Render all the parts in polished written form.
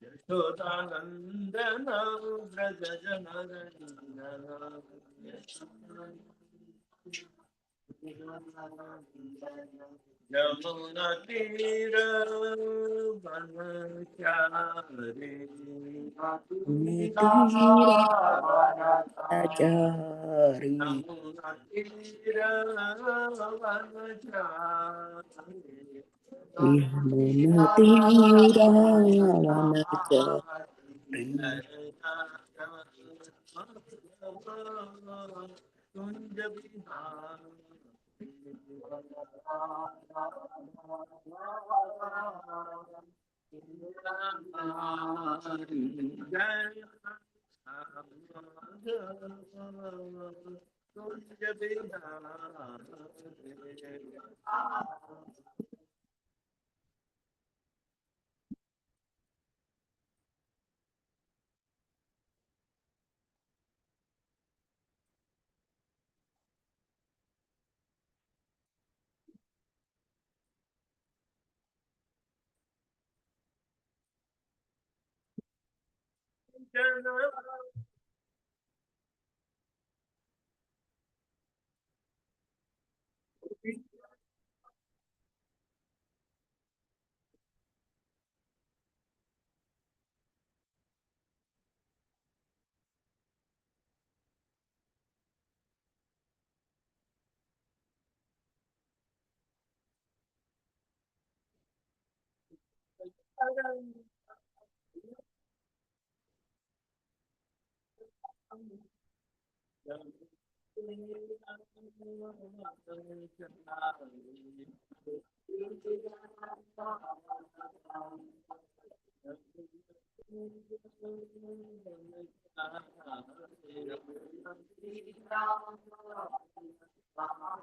Yashodanandana Vraja Janarandana Yamuna Tira Vanachari Natira Yamuna Tira Vanachari Yamuna Tira Vanachari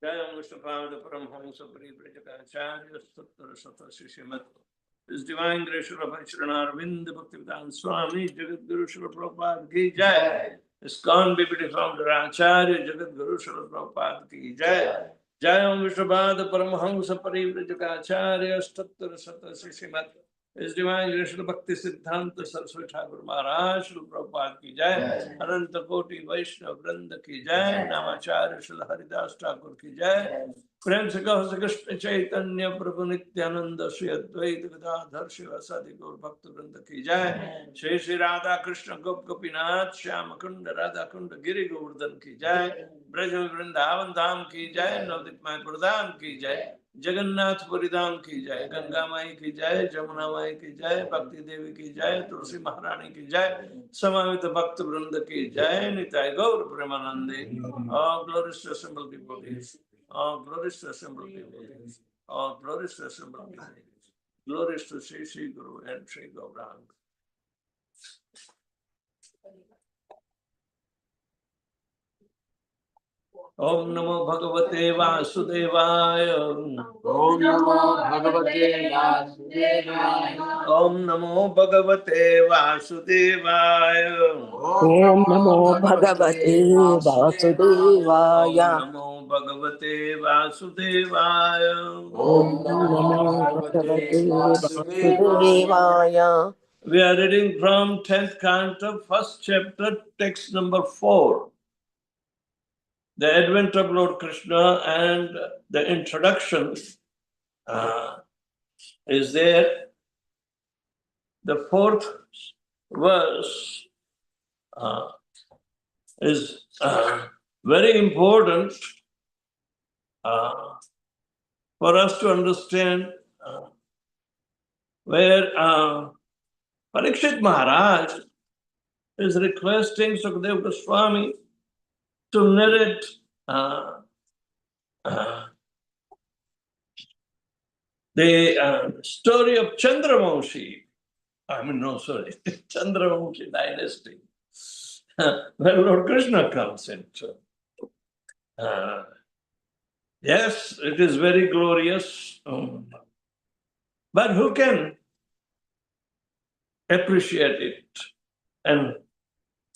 Jaya Mustafa Paramhamsa Paripurjakacharya Sattar Sata Shishimat. His Divine Grace of Srila Arvind Bhaktivedanta Swami Jagat Guru Srila Prabhupada Ki Jai. ISKCON BBT founder Acharya Jagat Guru Srila Prabhupada Ki Jai. Jaya Mustafa Paramhamsa Paripurjakacharya Sattar Sata Shishimat. His Divine Grace Srila Bhakti Siddhanta Saraswati Thakur Maharaj, Srila Prabhupada ki jai, Ananta Koti Vaishnava Vrinda ki jai, Namacharya Srila Haridas Thakur ki jai, Prem se kaho se Krishna Chaitanya Prabhu Nityananda Shri Advaita Gadadhar Shivasadi Gaur Bhakta Vrinda ki jai, Shri Shri Radha Krishna Gop Gopinath Shyama Kunda Radha Kunda Giri Govardhan ki jai, Braja Vrindavan Dham ki jai, Navdip Mai Pradhan ki jai, Jagannath Puri धाम की जय, गंगा माई की जय, जमुना माई की जय, भक्ति देवी की जय, तुलसी महारानी की जय, समावित भक्त वृंद की जय, निताय गौर प्रेमानंदे। All glories to assembled devotees, all glories to assembled devotees, all glories to assembled devotees, glories to Sri Sri Guru and Sri Gauranga. Om Namo Bhagavate Vasudevaya. Om Namo Bhagavate Vasudevaya. Om Namo Bhagavate Vasudevaya. Om Om Namo Namo Bhagavate Om Vasudevaya. Namo Bhagavate Vasudevaya. Om Om Namo Namo Bhagavate Bhagavate Vasudevaya. Vasudevaya. We are reading from 10th canto, first chapter, text number 4. The advent of Lord Krishna and the introduction is there. The fourth verse is very important for us to understand where Parikshit Maharaj is requesting Sukadeva Goswami to narrate the story of Chandravanshi. Chandravanshi dynasty, where Lord Krishna comes into. Yes, it is very glorious, but who can appreciate it and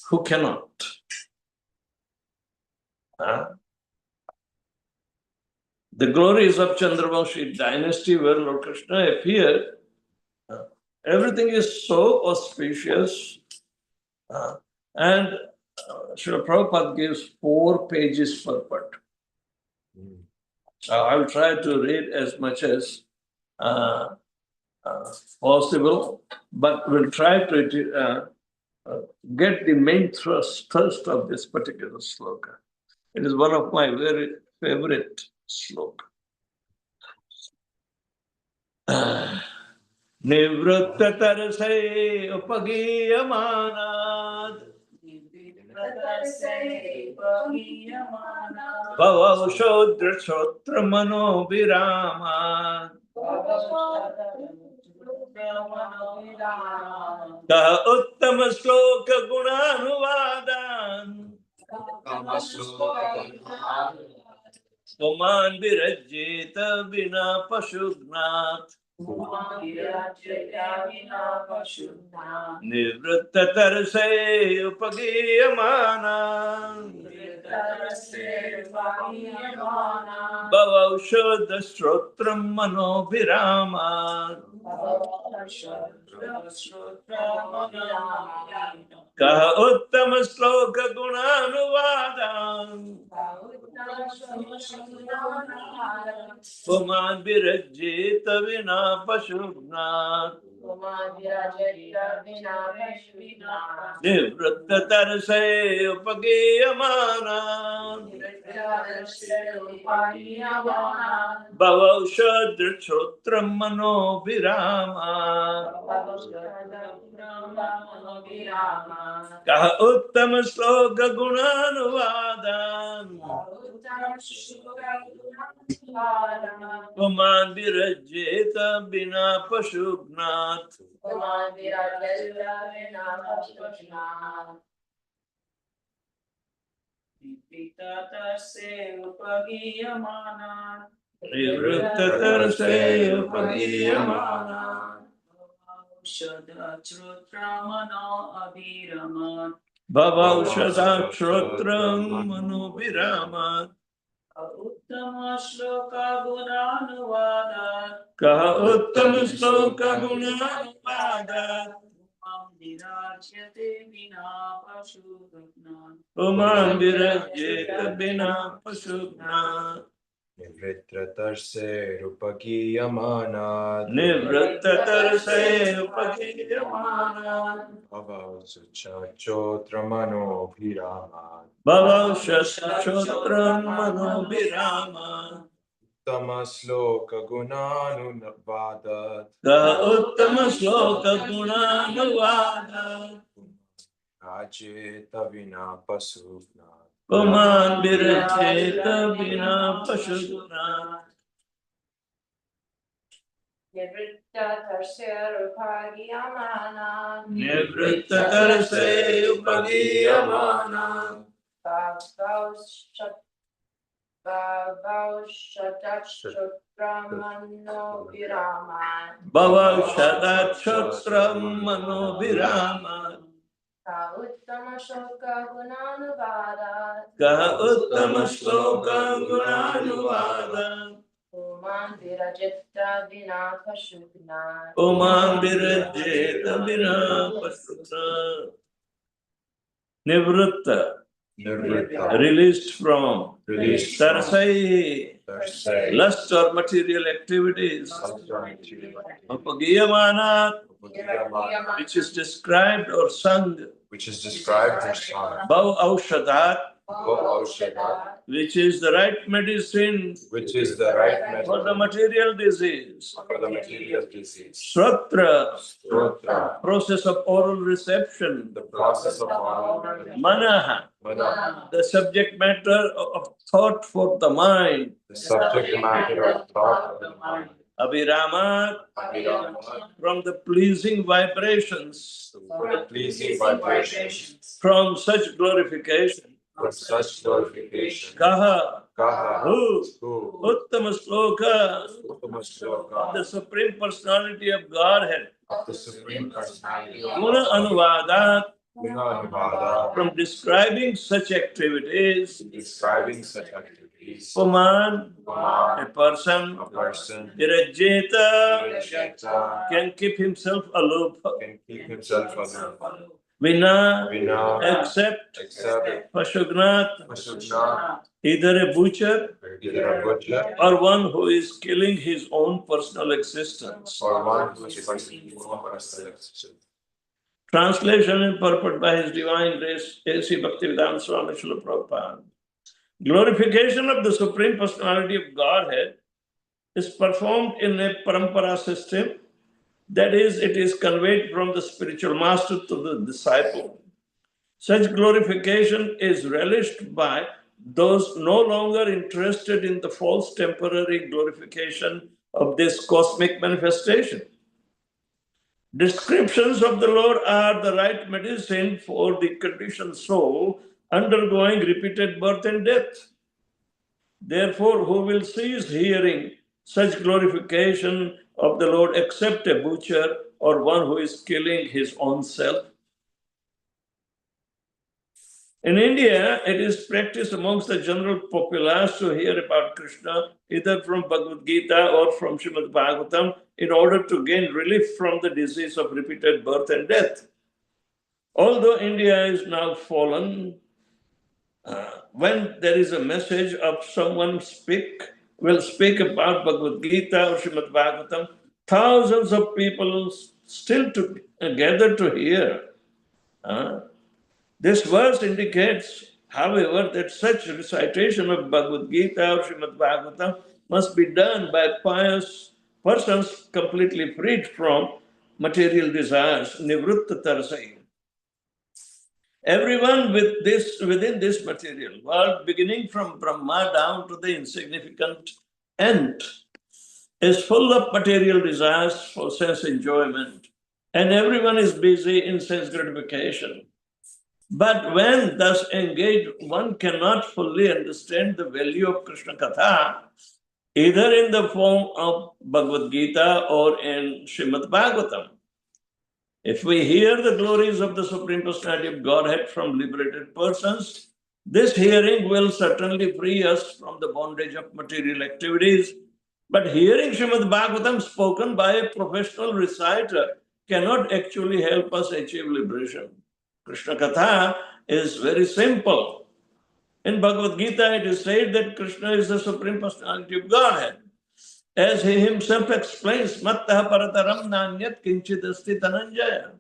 who cannot? The glories of Chandravanshi dynasty where Lord Krishna appeared, everything is so auspicious, and Srila Prabhupada gives 4 pages per part. So I will try to read as much as possible, but we'll try to get the main thrust of this particular sloka. It is one of my very favorite sloka. Nivritta tarasai upagiyamanad Bhavavshodra shotra mano viramad Kaha uttama sloka gunanuvadan Puman virajeta vina pashugnat Nivritta tarasai upagiyamana Bhavavshodha shrotram manobhirama Kaha uttama sloka gunanuvadan Puman virajeta vina pashugnat Nivritta tarasai upagiyamana Bhavavshodra shotram manobhirama Kaha uttama sloka gunanuvadan Puman virajeta vina pashugnat Nivritta tarasai upagiyamana Bhavavshodha shrotram manobhirama Uttama shloka gunanuvadat. Kah uttam shloka gunanuvadat. Nirajyate vina pasudana. Umam virajyeta bina pasudna. Nivritratarse rupagiyamana Nivrittatarse upagiyamana. Bhava suchachotramano bhirama Bhava shastram mano virama. Tamasloka gunanunavadat Kah uttam shloka gunanuvadat. Rajeta vina pasupna Umam virajyeta bina pasudna. Nivrittatarse rupagiyamana. Nivrittatarse upagiyamana. Bhavaushadachutramano viraman. Bhava shadachotram mano virama. Ka uttama shoka gunanuvadat. Kah uttama shloka gunanuvada. Uman virajita vina pashudna. Umam virajyeta bina pasudna. Nivritta, Nivritta released from Released from Tarsai, Tarsai lust or material activities. Upagiyamana, which is described or sung. which is described or sung Bhav Aushadat, Bhava which is the right medicine which is the right for the method material disease. for the material disease. Shrotra, Stotra, process of oral reception. the process of oral Manaha, Mana, the subject matter of thought for the mind. the subject matter of thought of the mind. Abhirama, Abhirama, from the pleasing vibrations, pleasing vibrations, from such glorification. for such glorification. Kaha, Kaha, who, who, Uttama Sloka, Uttama of Shloka, the Supreme Personality of Godhead. of the Supreme Personality of Guna God, Anuvadat, Gunanuvada, from describing such activities. describing such activities. Puman, Uma, a person, a person, Virajeta, Virajeta, can keep himself aloof. can keep himself aloof. Vina, Vina, except except Pashugnat, Pasukna, either a butcher either a butcher or one who is killing his own personal existence. or one who is fighting for personal existence. Translation and purport by His Divine Grace, A.C. Bhaktivedanta Swami Srila Prabhupada. Glorification of the Supreme Personality of Godhead is performed in a parampara system. That is, it is conveyed from the spiritual master to the disciple. Such glorification is relished by those no longer interested in the false temporary glorification of this cosmic manifestation. Descriptions of the Lord are the right medicine for the conditioned soul undergoing repeated birth and death. Therefore, who will cease hearing such glorification of the Lord except a butcher or one who is killing his own self? In India, it is practiced amongst the general populace to hear about Krishna either from Bhagavad Gita or from Shrimad Bhagavatam in order to gain relief from the disease of repeated birth and death. Although India is now fallen, when there is a message of someone will speak about Bhagavad Gita or Shrimad Bhagavatam, thousands of people still gather to hear. This verse indicates, however, that such recitation of Bhagavad Gita or Shrimad Bhagavatam must be done by pious persons completely freed from material desires, nivritta tarsai. Everyone within this material world, beginning from Brahma down to the insignificant ant, is full of material desires for sense enjoyment, and everyone is busy in sense gratification. But when thus engaged, one cannot fully understand the value of Krishna Katha, either in the form of Bhagavad Gita or in Shrimad Bhagavatam. If we hear the glories of the Supreme Personality of Godhead from liberated persons, This hearing will certainly free us from the bondage of material activities, but hearing Shrimad Bhagavatam spoken by a professional reciter cannot actually help us achieve liberation. Krishna Katha is very simple. In Bhagavad Gita, it is said that Krishna is the Supreme Personality of Godhead. As he himself explains, Mattah Parataram Nanyat Kinchit Asti Dhananjaya.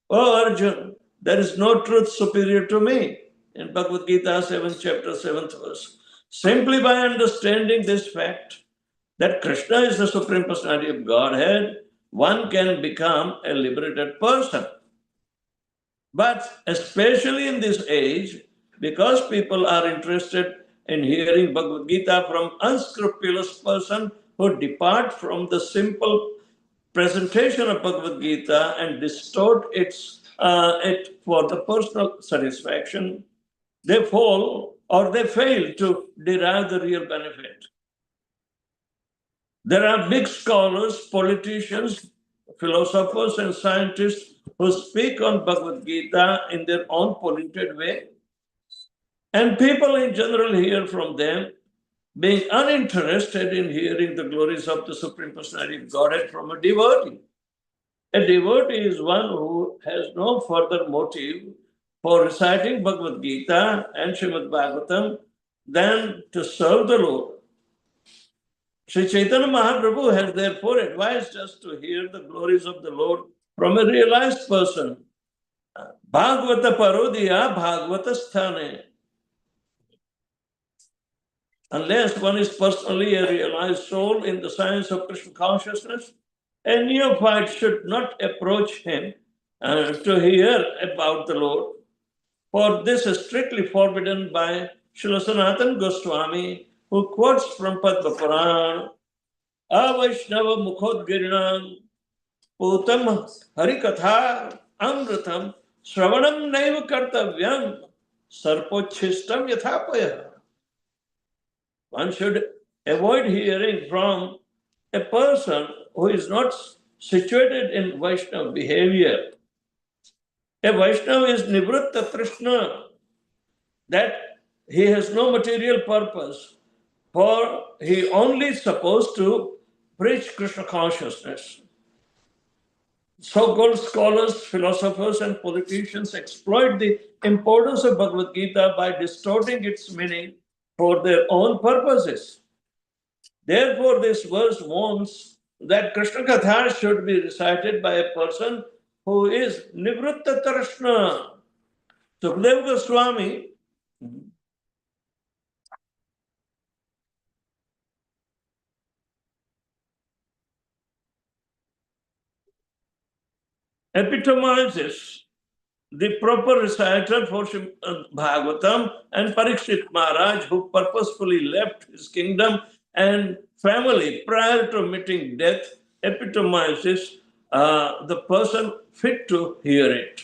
Oh Arjun, there is no truth superior to me. In Bhagavad Gita, 7th chapter, 7th verse. Simply by understanding this fact, that Krishna is the Supreme Personality of Godhead, one can become a liberated person. But especially in this age, because people are interested in hearing Bhagavad Gita from unscrupulous person who depart from the simple presentation of Bhagavad Gita and distort it for the personal satisfaction, they fall or they fail to derive the real benefit. There are big scholars, politicians, philosophers, and scientists who speak on Bhagavad Gita in their own polluted way. And people in general hear from them, being uninterested in hearing the glories of the Supreme Personality of Godhead from a devotee. A devotee is one who has no further motive for reciting Bhagavad Gita and Shrimad Bhagavatam than to serve the Lord. Sri Chaitanya Mahaprabhu has therefore advised us to hear the glories of the Lord from a realized person. Bhagavata Parodiya Bhagavata Sthane. Unless one is personally a realized soul in the science of Krishna consciousness, a neophyte should not approach him to hear about the Lord. For this is strictly forbidden by Srila Sanatana Goswami, who quotes from Padma Purana, Avaishnava Mukhodgirinam Putam Harikatha Amritam Shravanam Naiva Kartavyam Sarpochistam Yathapaya. One should avoid hearing from a person who is not situated in Vaishnava behavior. A Vaishnava is Nivritta Trishna, that he has no material purpose, for he only is supposed to preach Krishna consciousness. So-called scholars, philosophers, and politicians exploit the importance of Bhagavad Gita by distorting its meaning for their own purposes. Therefore, this verse warns that Krishna Katha should be recited by a person who is Nivritta Trishna. Sukadeva Goswami epitomizes the proper reciter for Bhagavatam, and Parikshit Maharaj, who purposefully left his kingdom and family prior to meeting death, epitomizes the person fit to hear it.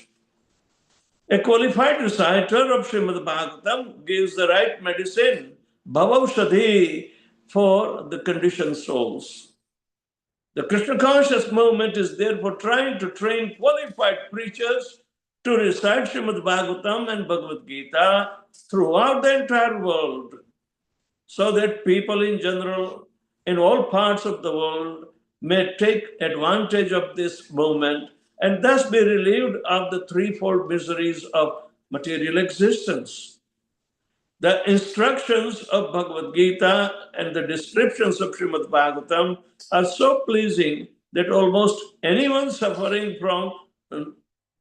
A qualified reciter of Shrimad Bhagavatam gives the right medicine, bhavaushadhi, for the conditioned souls. The Krishna conscious movement is therefore trying to train qualified preachers to recite Shrimad Bhagavatam and Bhagavad Gita throughout the entire world, so that people in general, in all parts of the world, may take advantage of this movement and thus be relieved of the threefold miseries of material existence. The instructions of Bhagavad Gita and the descriptions of Shrimad Bhagavatam are so pleasing that almost anyone suffering from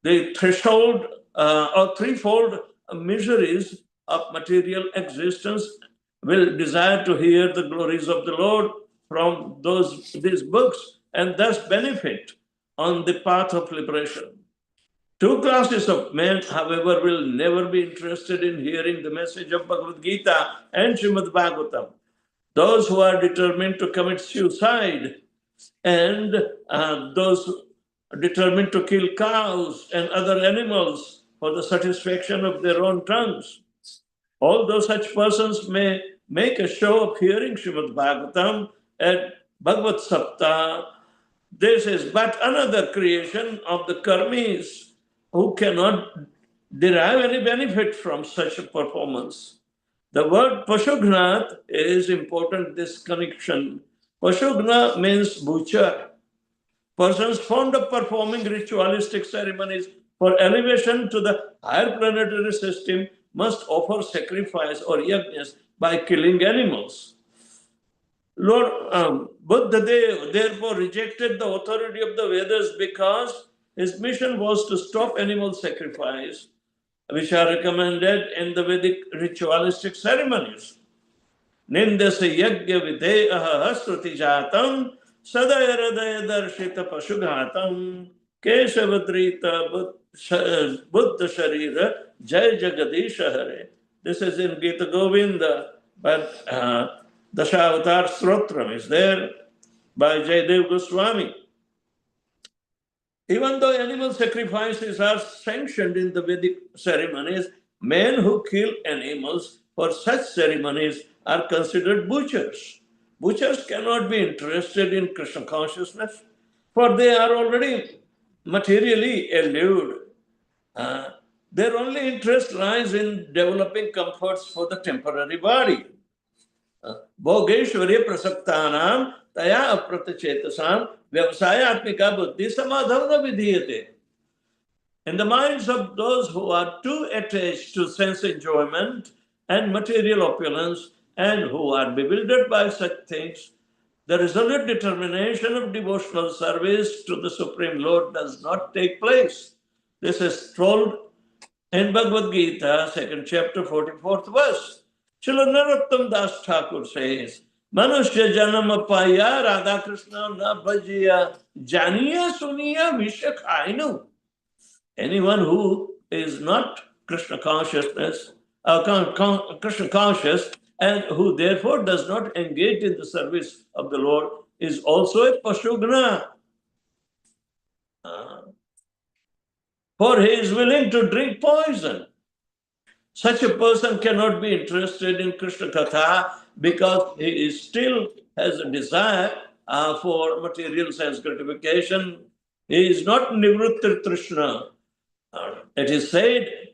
the threshold or threefold miseries of material existence will desire to hear the glories of the Lord from these books and thus benefit on the path of liberation. Two classes of men, however, will never be interested in hearing the message of Bhagavad Gita and Shrimad Bhagavatam. Those who are determined to commit suicide and those determined to kill cows and other animals for the satisfaction of their own tongues. Although such persons may make a show of hearing Shrimad Bhagavatam at Bhagavad Sapta, this is but another creation of the karmis who cannot derive any benefit from such a performance. The word Pashugnath is important, this connection. Pashugna means butcher. Persons fond of performing ritualistic ceremonies for elevation to the higher planetary system must offer sacrifice or yajnas by killing animals. Lord Buddha therefore rejected the authority of the Vedas because his mission was to stop animal sacrifice, which are recommended in the Vedic ritualistic ceremonies. Nindasya yajna videha sruti jatam sadaya radaya darshita pashughatam keshavadrita buddha sharira jai jagadisha hare. This is in Gita Govinda, but Dashavatar Stotram is there by Jayadev Goswami. Even though animal sacrifices are sanctioned in the Vedic ceremonies, men who kill animals for such ceremonies are considered butchers. Butchers cannot be interested in Krishna consciousness, for they are already materially allured. Their only interest lies in developing comforts for the temporary body. Bhogeshwari प्रसक्तानां तया अप्रत्यचेतसां व्यवसायात्मिका बुद्धि समाधव न विधीयते. In the minds of those who are too attached to sense enjoyment and material opulence and who are bewildered by such things, the resolute determination of devotional service to the Supreme Lord does not take place. This is told in Bhagavad Gita, 2nd chapter, 44th verse. Srila Narottam Das Thakur says, Manushya Janama Paya Radha Krishna Na Bhajiya Janiya Suniya Visha Khainu. Anyone who is not Krishna consciousness, Krishna conscious, and who therefore does not engage in the service of the Lord is also a Pashugna. For he is willing to drink poison. Such a person cannot be interested in Krishna Katha because he still has a desire for material sense gratification. He is not Nivritta Trishna. It is said,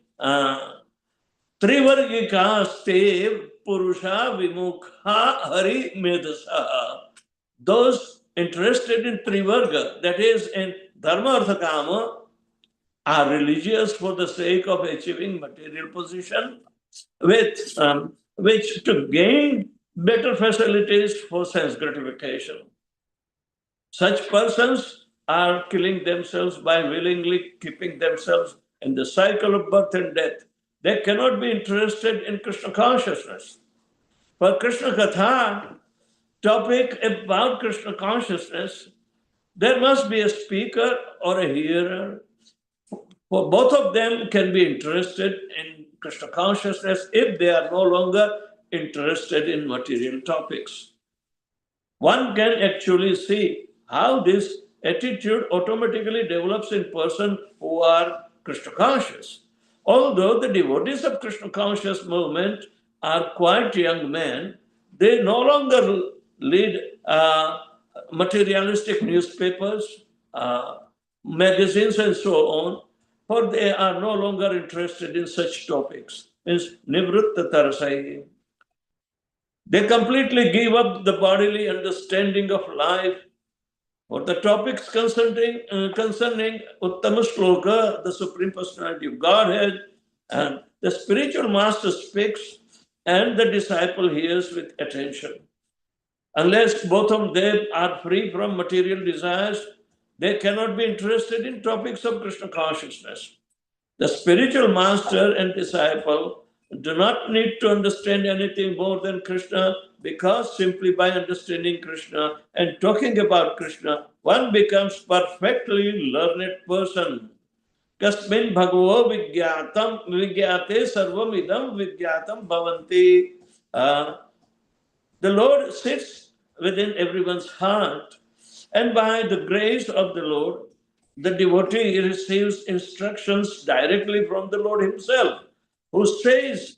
Trivargika Stev Purusha Vimukha Hari Medasa. Those interested in Trivarga, that is in Dharma Artha Kama, are religious for the sake of achieving material position, which to gain better facilities for sense gratification. Such persons are killing themselves by willingly keeping themselves in the cycle of birth and death. They cannot be interested in Krishna consciousness. For Krishna Katha, topic about Krishna consciousness, there must be a speaker or a hearer. For both of them can be interested in Krishna consciousness if they are no longer interested in material topics. One can actually see how this attitude automatically develops in persons who are Krishna conscious. Although the devotees of Krishna conscious movement are quite young men, they no longer lead materialistic newspapers, magazines and so on, for they are no longer interested in such topics. Means nivritta tarasai. They completely give up the bodily understanding of life. For the topics concerning Uttama Shloka, the Supreme Personality of Godhead, and the spiritual master speaks and the disciple hears with attention. Unless both of them are free from material desires, they cannot be interested in topics of Krishna consciousness. The spiritual master and disciple do not need to understand anything more than Krishna, because simply by understanding Krishna and talking about Krishna, one becomes perfectly learned person. Kasmin bhagavo vigyate sarvam idam vigyatam bhavanti. The Lord sits within everyone's heart, and by the grace of the Lord, the devotee receives instructions directly from the Lord himself, who says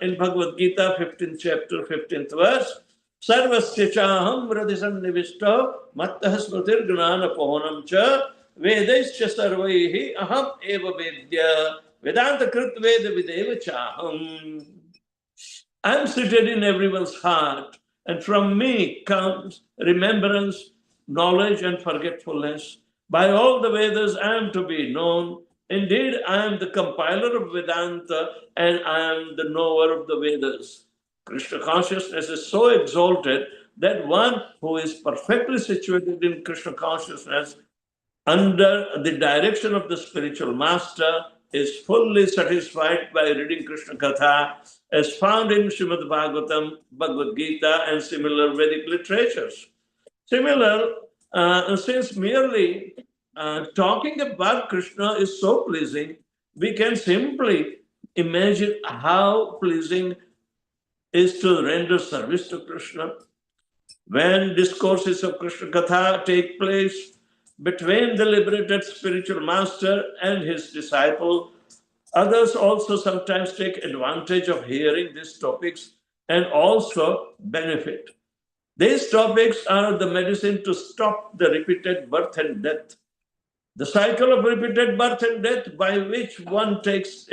in Bhagavad Gita, 15th chapter, 15th verse, Sarvasya chaham radhisannivishto mattah smritir gnana pohonam cha vedaischa sarvaihi aham eva vedya Vedanta Krit Veda Videva Chaham. I am seated in everyone's heart, and from me comes remembrance, knowledge, and forgetfulness. By all the Vedas I am to be known. Indeed, I am the compiler of Vedanta, and I am the knower of the Vedas. Krishna consciousness is so exalted that one who is perfectly situated in Krishna consciousness under the direction of the spiritual master is fully satisfied by reading Krishna Katha as found in Shrimad Bhagavatam, Bhagavad Gita and similar Vedic literatures. Since merely talking about Krishna is so pleasing, we can simply imagine how pleasing is to render service to Krishna. When discourses of Krishna Katha take place between the liberated spiritual master and his disciple, others also sometimes take advantage of hearing these topics and also benefit. These topics are the medicine to stop the repeated birth and death. The cycle of repeated birth and death by which one takes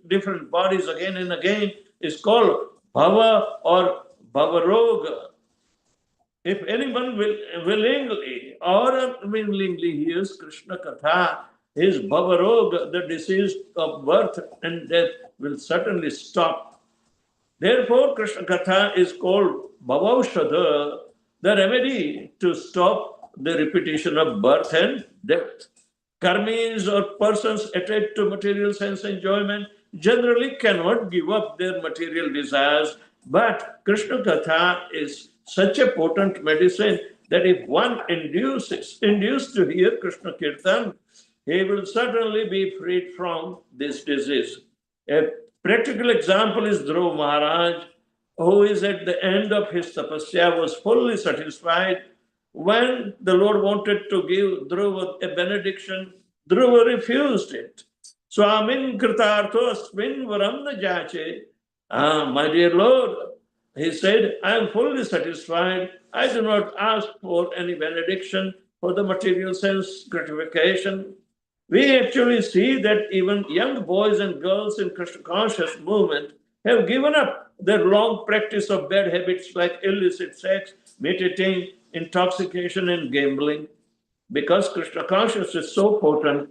different bodies again and again is called bhava or bhavaroga. If anyone will willingly or unwillingly hears Krishna Katha, his bhavarog, the disease of birth and death, will certainly stop. Therefore, Krishna Katha is called Bhavaushadha, the remedy to stop the repetition of birth and death. Karmis or persons attached to material sense enjoyment generally cannot give up their material desires, but Krishna Katha is such a potent medicine that if one induced to hear Krishna Kirtan, he will certainly be freed from this disease. A practical example is Dhruva Maharaj, who is at the end of his tapasya, was fully satisfied. When the Lord wanted to give Dhruva a benediction, Dhruva refused it. Swamin kritartho asmin varam na jache. My dear Lord, he said, I am fully satisfied. I do not ask for any benediction for the material sense gratification. We actually see that even young boys and girls in Krishna conscious movement have given up their long practice of bad habits like illicit sex, meditating, intoxication, and gambling, because Krishna consciousness is so potent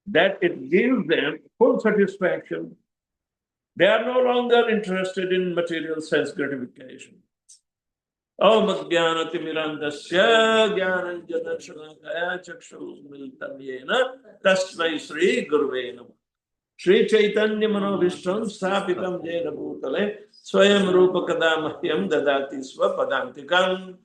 that it gives them full satisfaction. They are no longer interested in material sense gratification. Om Jnanatimirandasya Jnananjana Shalakaya Chakshurmilitam Yena Tasmai Sri Guruve Namah. Sri Chaitanya Manobhishtam Sthapitam Jena Bhutale Swayam Rupa Kadamahyam Dadati Swapadantikam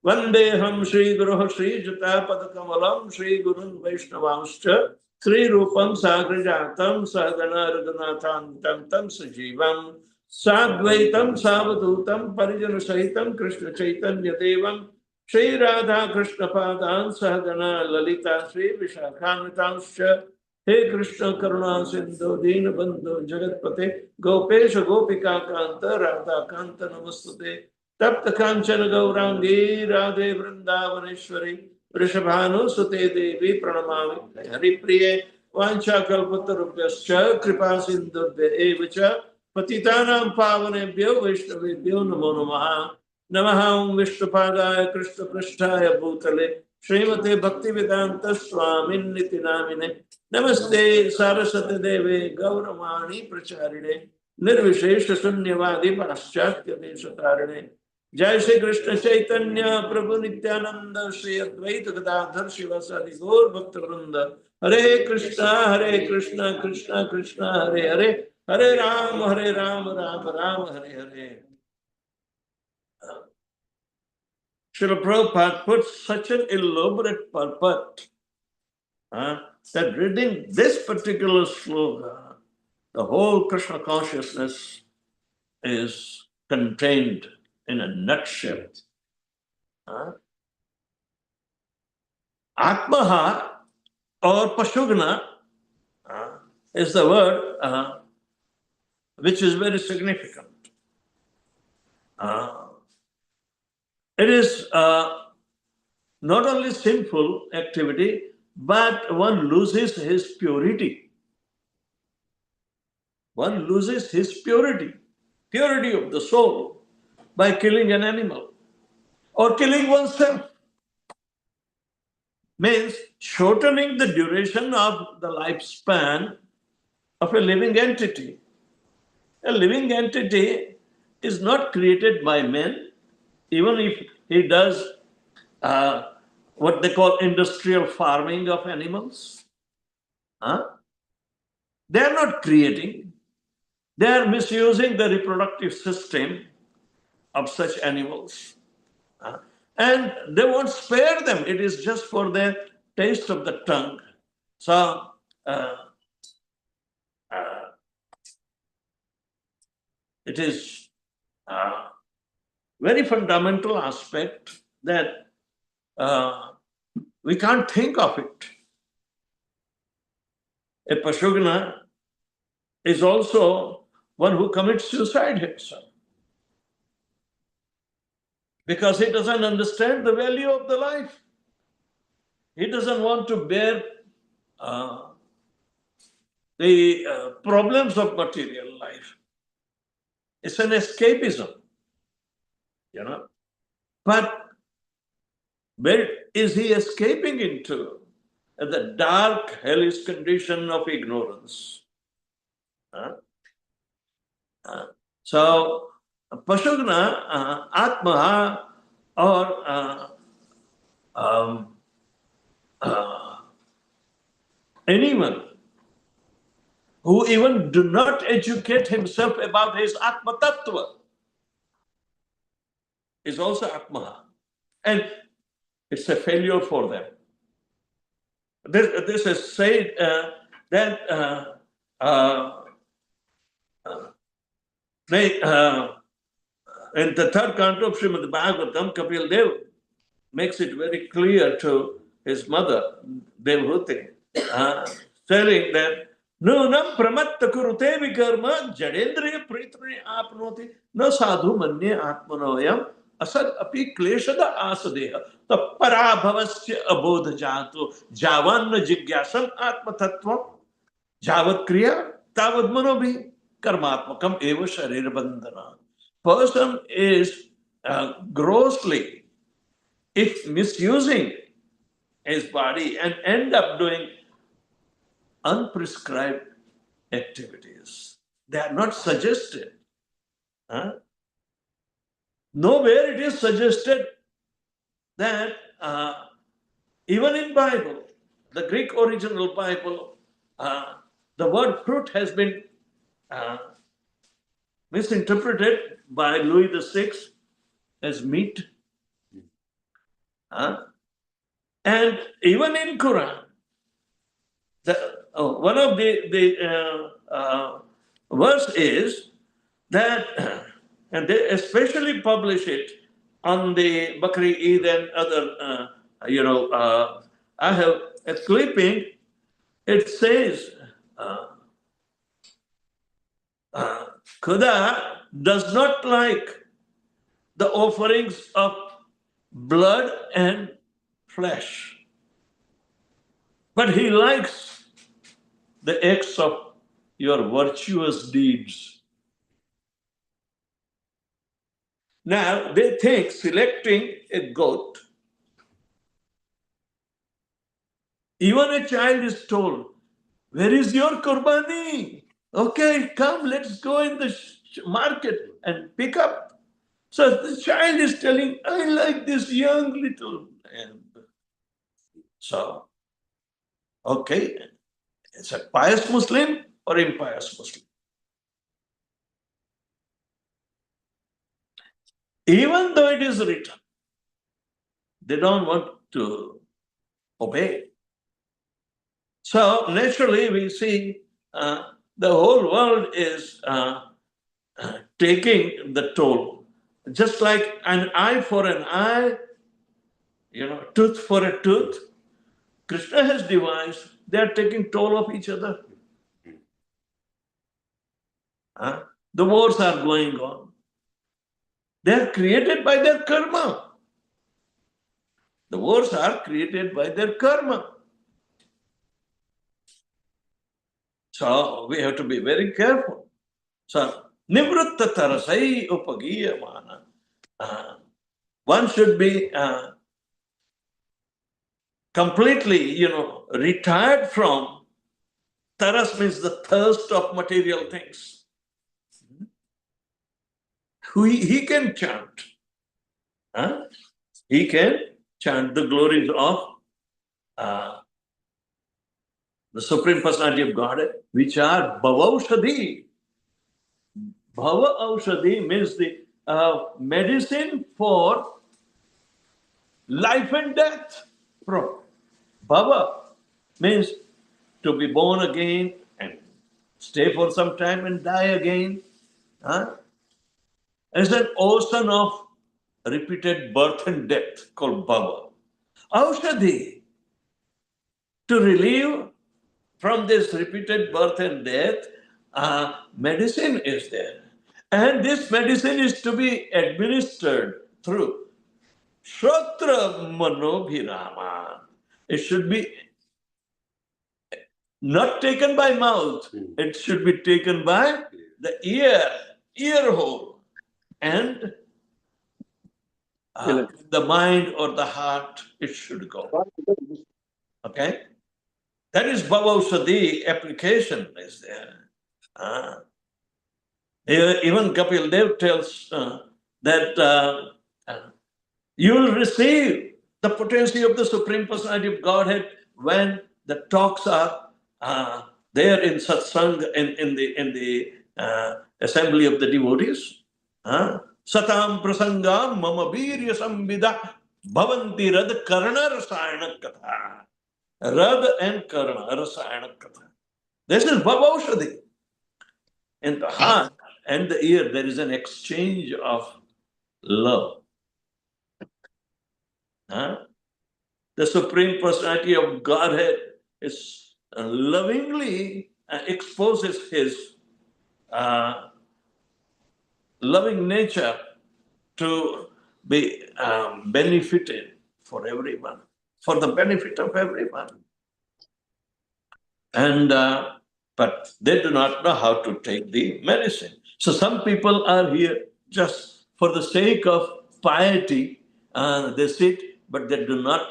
Vandeham Sri Guru Sri Jata Padakamalam Sri Gurun Vaishnavamscha Sri Rupam Sagrajatam Sadhana Radhanathantam Tam Sajivam Sadvaitam Savadutam Parijana Sahitam Krishna Chaitanya Devam Sri Radha Krishna Padan Sahagana Lalita Sri Vishakhanatanscha He Krishna Karuna Sindhu Dina Bandhu Jagatpate Gopesha Gopika Kanta Radha Kanta Namastate Tapta Kanchana Gaurangi Radhe Vrindavaneshwari Rishabhanu Sute Devi Pranamami Hari Priya Vancha Kalpatarupyascha Kripa Sindhu Evacha Patitanam Pavanebhyo Vaishnavebhyo Namo Namaha Namaham Vishnupadaya Krishna Prishtaya Bhutale Srimate Bhaktivedanta Swamin Niti Namine Namaste Saraswati Deve Gauramani Pracharine Nirvishesha Sunyavadi Paschatya Deshatarine Jai Shri Krishna Chaitanya Prabhu Nityananda Shri Advaita Gadadhar Shivasadi Gaur Bhaktivinoda Hare Krishna Krishna Krishna Hare Hare Hare Ram Ram Ram Hare Hare. Srila Prabhupada put such an elaborate purport that reading this particular sloka, the whole Krishna consciousness is contained in a nutshell. Atmaha or Pashugna is the word which is very significant. It is not only sinful activity, but one loses his purity. one loses his purity of the soul by killing an animal or killing oneself. Means shortening the duration of the lifespan of a living entity. A living entity is not created by men, even if he does what they call industrial farming of animals. They are not creating, they are misusing the reproductive system of such animals. And they won't spare them, it is just for their taste of the tongue. So, it is a very fundamental aspect that we can't think of it. A Pashugna is also one who commits suicide himself because he doesn't understand the value of the life. He doesn't want to bear the problems of material life. It's an escapism, you know. But where is he escaping into? The dark, hellish condition of ignorance. So, Pashugna, Atma, or anyone who even do not educate himself about his Atma Tattva is also Atma. And it's a failure for them. This is said that they, in the third canto of Shrimad Bhagavatam, Kapil Dev makes it very clear to his mother, Devhuti, telling that Nunam pramatta kurute vikarma jadendriya pritri apnoti na sadhu manye atmanoyam asad api kleshada asadeha tapparabhavasya abodha jato javanna jigyasam atma tattvam javat kriya tavad manobhi karmatmakam eva sharir bandhana. Person is grossly, if misusing his body and end up doing unprescribed activities. They are not suggested. Nowhere it is suggested that even in Bible, the Greek original Bible, the word fruit has been misinterpreted by Louis VI as meat. And even in Quran, one of the verse is that, and they especially publish it on the Bakri Eid and other, I have a clipping. It says, Khuda does not like the offerings of blood and flesh, but he likes the acts of your virtuous deeds. Now, they think selecting a goat, even a child is told, where is your qurbani? Okay, come, let's go in the market and pick up. So the child is telling, I like this young little lamb. So, okay, it's a pious Muslim or impious Muslim. Even though it is written, they don't want to obey. So naturally we see the whole world is taking the toll. Just like an eye for an eye, tooth for a tooth, Krishna has devised, they are taking toll of each other. The wars are going on. They are created by their karma. The wars are created by their karma. So we have to be very careful. So, nivritta tarasai upagiyamana. One should be completely, retired from taras means the thirst of material things. He can chant. He can chant the glories of the Supreme Personality of Godhead, which are Bhavaushadhi. Bhava Aushadhi means the medicine for life and death. Bhava means to be born again and stay for some time and die again. It's an ocean of repeated birth and death called Bhava. Aushadhi, to relieve from this repeated birth and death, medicine is there. And this medicine is to be administered through Shrotra Manobhirama. It should be not taken by mouth, it should be taken by the ear hole, and the mind or the heart, it should go. Okay? That is Bhavaushadhi application is there. Even Kapil Dev tells that you will receive the potency of the Supreme Personality of Godhead when the talks are there in satsang, in the assembly of the devotees. Satam prasangam mama virya sambhida bhavanti rad karna rasayana katha. Rad and karna rasayana katha. This is Bhavaushadhi. In the heart and the ear, there is an exchange of love. The Supreme Personality of Godhead is lovingly exposes his loving nature to be benefited for everyone, for the benefit of everyone. And but they do not know how to take the medicine. So some people are here just for the sake of piety. They sit, but they do not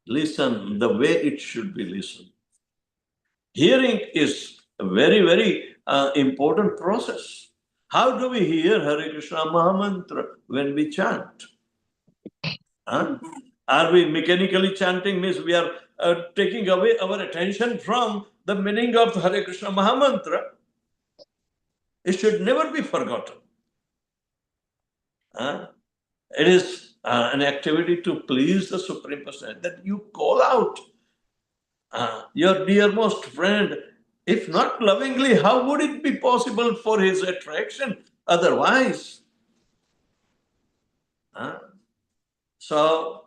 listen the way it should be listened. Hearing is a very, very important process. How do we hear Hare Krishna Mahamantra when we chant? Are we mechanically chanting? Means we are taking away our attention from the meaning of Hare Krishna Mahamantra. It should never be forgotten. It is an activity to please the Supreme Personality, that you call out your dearmost friend. If not lovingly, how would it be possible for his attraction otherwise? So,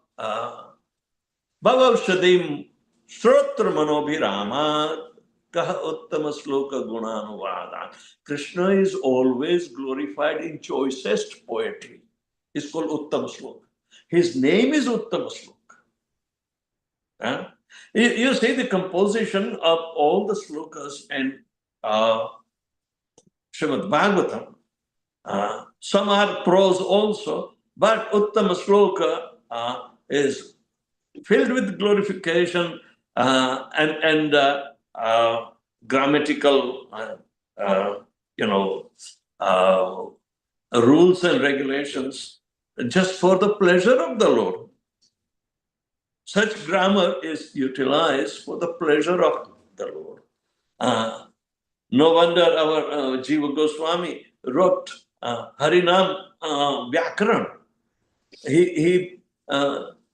Bhavavshadim Shrotra Manobhirama Kaha Uttama Sloka Gunanuvada. Krishna is always glorified in choicest poetry. It's called Uttama Sloka. His name is Uttama Sloka. You see the composition of all the slokas in Shrimad Bhagavatam. Some are prose also, but Uttama Sloka is filled with glorification and grammatical, rules and regulations just for the pleasure of the Lord. Such grammar is utilized for the pleasure of the Lord. No wonder our Jiva Goswami wrote Harinam Vyakaran. He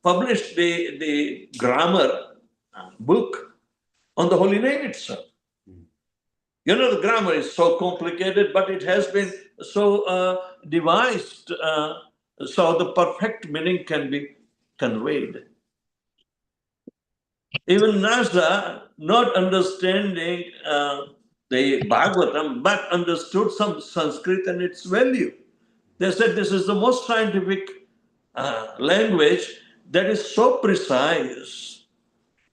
published the grammar book on the holy name itself. The grammar is so complicated, but it has been so devised so the perfect meaning can be conveyed. Even Nasa, not understanding the Bhagavatam, but understood some Sanskrit and its value. They said this is the most scientific language that is so precise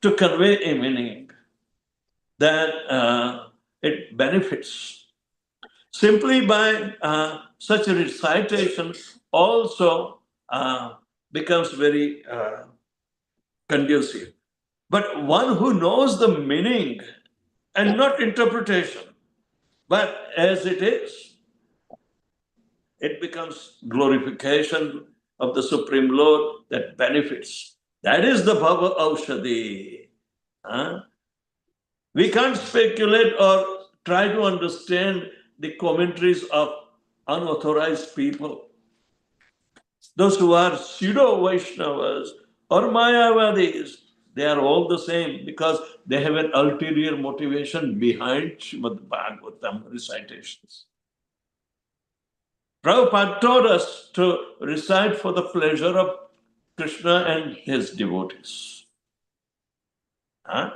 to convey a meaning that it benefits. Simply by such a recitation also becomes very conducive. But one who knows the meaning and not interpretation, but as it is, it becomes glorification of the Supreme Lord that benefits. That is the Bhava Aushadhi. We can't speculate or try to understand the commentaries of unauthorized people. Those who are pseudo Vaishnavas or Mayavadis, they are all the same because they have an ulterior motivation behind Shrimad Bhagavatam recitations. Prabhupada taught us to recite for the pleasure of Krishna and his devotees. And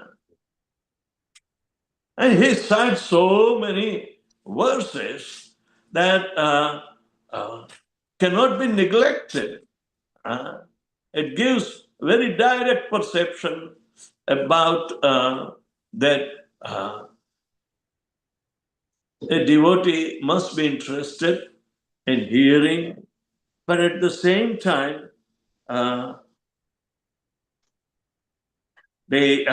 he cites so many verses that cannot be neglected. It gives very direct perception about that a devotee must be interested in hearing, but at the same time, the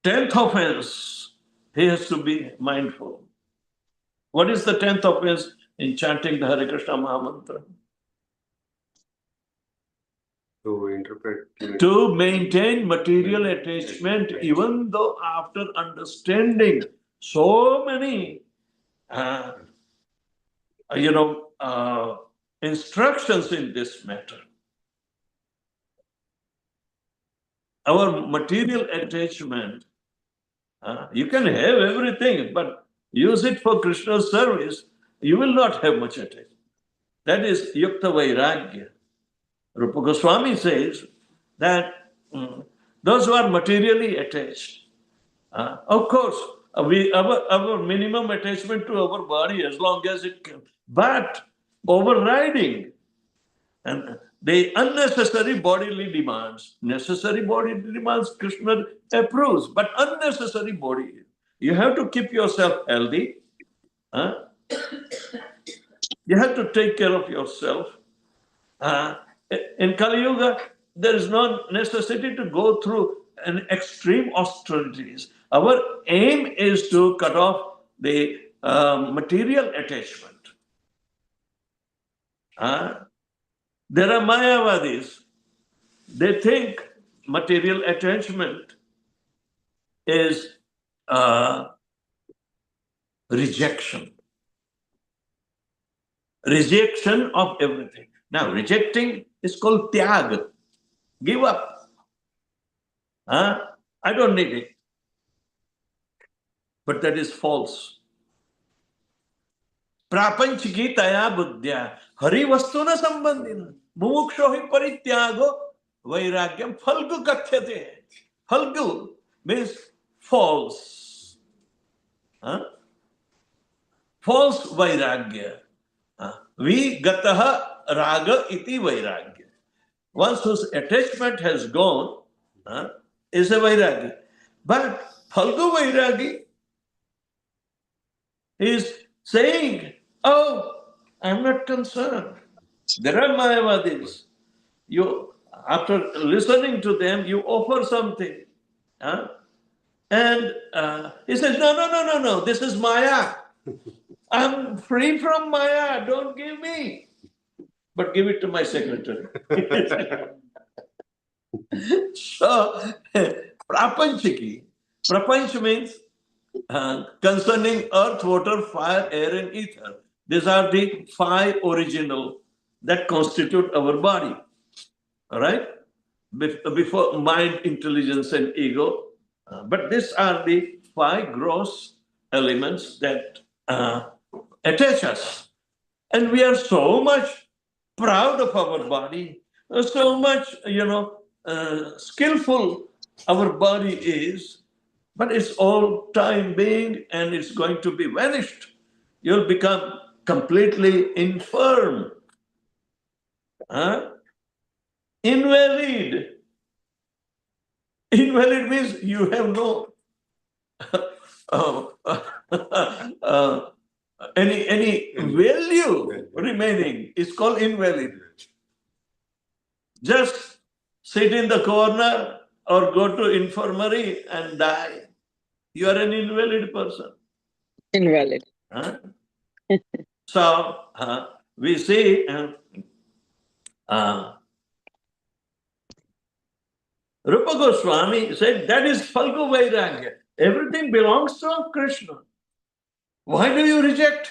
10th offense, he has to be mindful. What is the 10th offense in chanting the Hare Krishna Mahamantra? To interpret. To maintain material attachment, even though after understanding so many, instructions in this matter. Our material attachment, you can have everything, but use it for Krishna's service, you will not have much attachment. That is Yukta Vairagya. Rupa Goswami says that those who are materially attached, of course, our minimum attachment to our body as long as it can, but overriding and the unnecessary bodily demands. Necessary bodily demands Krishna approves, but unnecessary body, you have to keep yourself healthy. You have to take care of yourself. In Kali Yuga, there is no necessity to go through an extreme austerities. Our aim is to cut off the material attachment. There are Mayavadis. They think material attachment is rejection. Rejection of everything. Now, rejecting is called tyag. Give up. I don't need it. But that is false. Prapanchiki taya buddhya hari vastuna sambandhina mumuksho hi parityago vairagyam phalgu kathyate. Phalgu means false. False vairagya. Vi gataha raga iti vairagya. Once whose attachment has gone is a vairagi. But phalgu vairagi is saying, oh, I'm not concerned. There are Mayavadis. You, after listening to them, you offer something. And he says, no, this is Maya. I'm free from Maya, don't give me. But give it to my secretary. So, prapanchiki. Prapanch means concerning earth, water, fire, air, and ether. These are the five original that constitute our body. All right? Before mind, intelligence, and ego. But these are the five gross elements that attach us. And we are so much proud of our body, so much, skillful our body is, but it's all time being and it's going to be vanished. You'll become completely infirm, invalid. Invalid means you have no any value remaining is called invalid. Just sit in the corner or go to infirmary and die. You are an invalid person. Invalid. Huh? So we see Rupa Goswami said that is Falgu Vairagya. Everything belongs to Krishna. Why do you reject?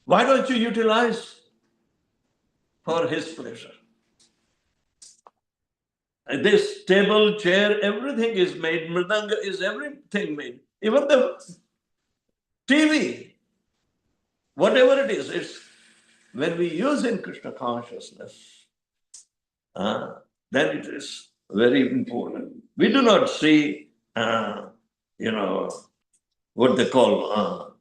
Why don't you utilize for his pleasure? This table, chair, everything is made. Mridanga is everything made. Even the TV, whatever it is, it's when we use in Krishna consciousness, then it is very important. We do not see, what they call,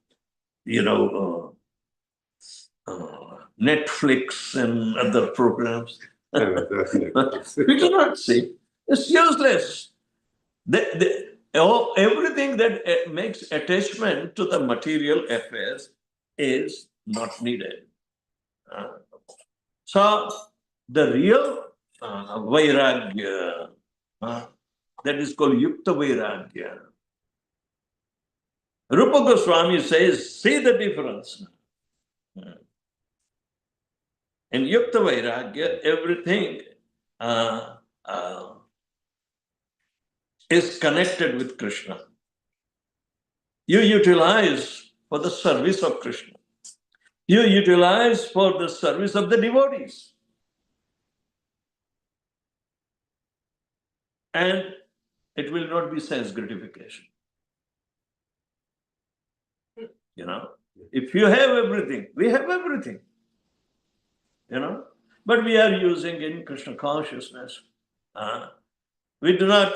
Netflix and other programs. We do not see. It's useless. Everything that makes attachment to the material affairs is not needed. So the real Vairagya, that is called Yukta Vairagya. Rupa Goswami says, see the difference. In Yukta Vairagya, everything is connected with Krishna. You utilize for the service of Krishna. You utilize for the service of the devotees. And it will not be sense gratification. If you have everything, we have everything. But we are using in Krishna consciousness. We do not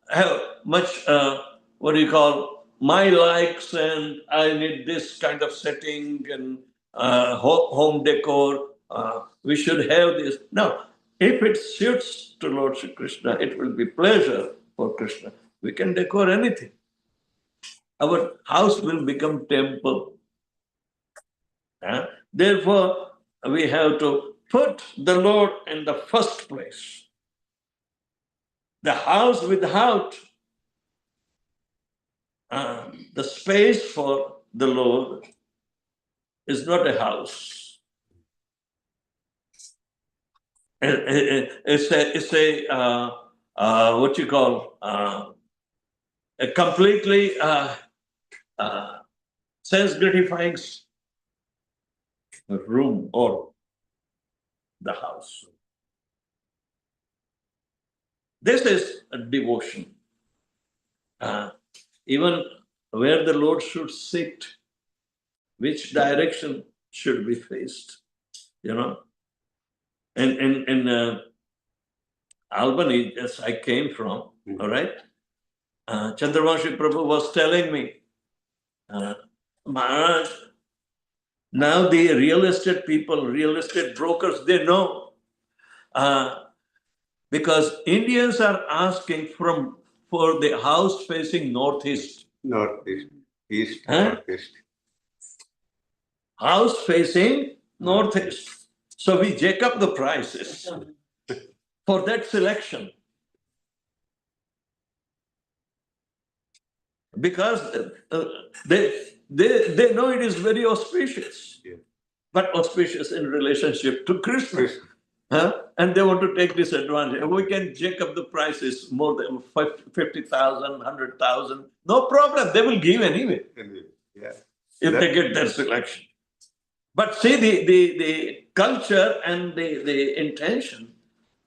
have much, my likes, and I need this kind of setting and home decor. We should have this. No, if it suits to Lord Shri Krishna, it will be pleasure for Krishna. We can decor anything. Our house will become temple. Therefore, we have to put the Lord in the first place. The house without the space for the Lord is not a house. It's a what you call a completely sense gratifying room or the house. This is a devotion. Even where the Lord should sit, which direction should be faced, And in Albany, as I came from, all right, Chandravanshi Prabhu was telling me, Maharaj, now the real estate people, real estate brokers, they know. Because Indians are asking for the house facing northeast. Northeast, east, northeast. House facing northeast. So we jack up the prices for that selection. Because they know it is very auspicious. Yeah. But auspicious in relationship to Krishna. And they want to take this advantage. We can jack up the prices more than 50,000, 100,000. No problem. They will give anyway. Yeah. If they get their selection. But see the culture and the intention.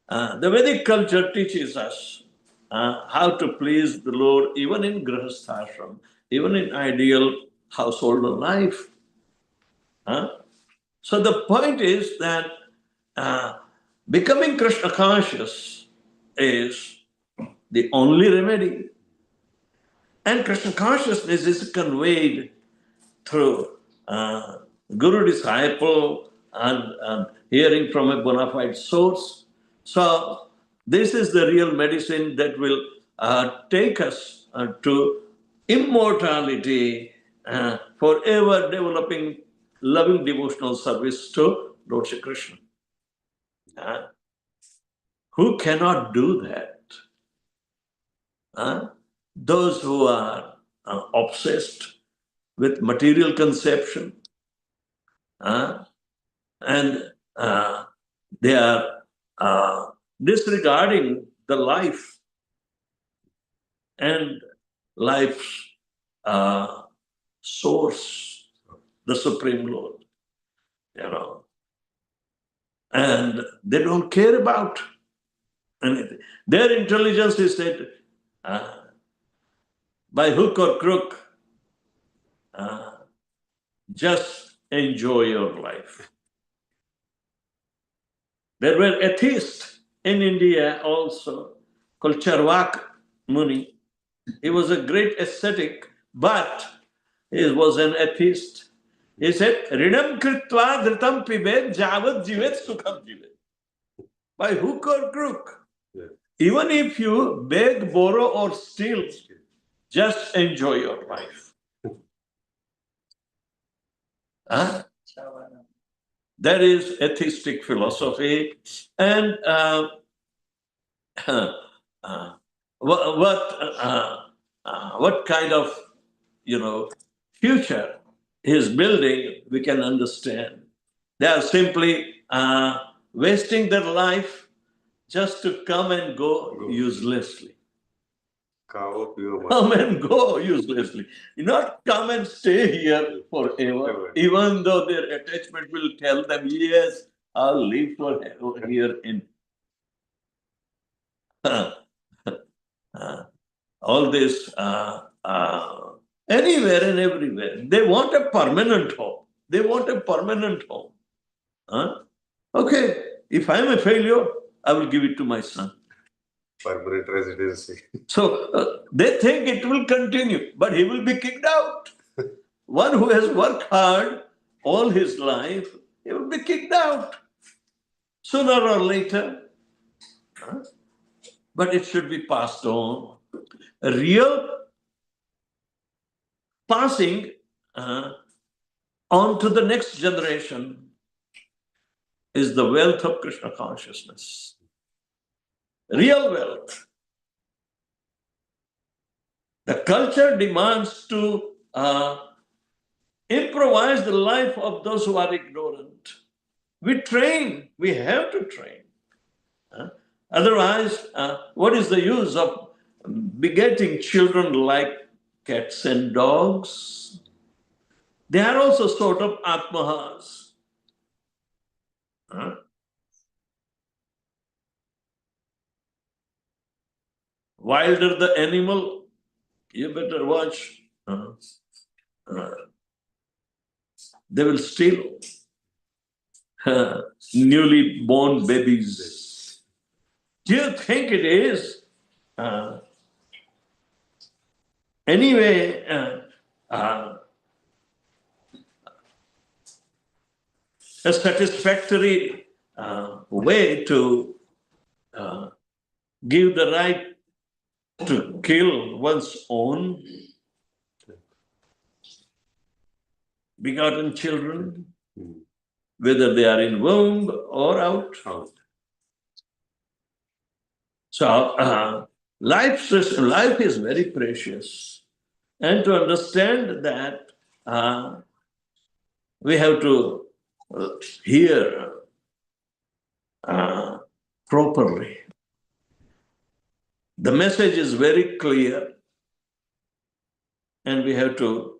The Vedic culture teaches us how to please the Lord, even in grihasthashram, even in ideal household life. So the point is that becoming Krishna conscious is the only remedy. And Krishna consciousness is conveyed through guru-disciple and hearing from a bona fide source. So this is the real medicine that will take us to immortality, forever developing loving devotional service to Lord Shri Krishna. Who cannot do that? Those who are obsessed with material conception, and they are disregarding the life and life's source, the Supreme Lord, and they don't care about anything. Their intelligence is that by hook or crook, just enjoy your life. There were atheists in India also, called Charvak Muni. He was a great ascetic, but he was an atheist. He said, Rinam kritva dhritam pibet javat jivet sukham jivet. By hook or crook. Yeah. Even if you beg, borrow, or steal, just enjoy your life. That is atheistic philosophy. And what kind of future he is building, we can understand. They are simply wasting their life just to come and go uselessly. Come and go uselessly. Not come and stay here forever, even though their attachment will tell them, yes, I'll live forever here in all this, anywhere and everywhere. They want a permanent home. They want a permanent home. Okay, if I'm a failure, I will give it to my son. Permanent residency. So they think it will continue, but he will be kicked out. One who has worked hard all his life, he will be kicked out sooner or later. But it should be passed on. A real passing on to the next generation is the wealth of Krishna consciousness. Real wealth. The culture demands to improvise the life of those who are ignorant. We train, we have to train. Otherwise, what is the use of begetting children like cats and dogs? They are also sort of atmahas. Wilder the animal, you better watch. They will steal newly born babies. Do you think it is? Anyway, a satisfactory way to give the right to kill one's own begotten children, whether they are in womb or out. So life is very precious. And to understand that, we have to hear properly. The message is very clear, and we have to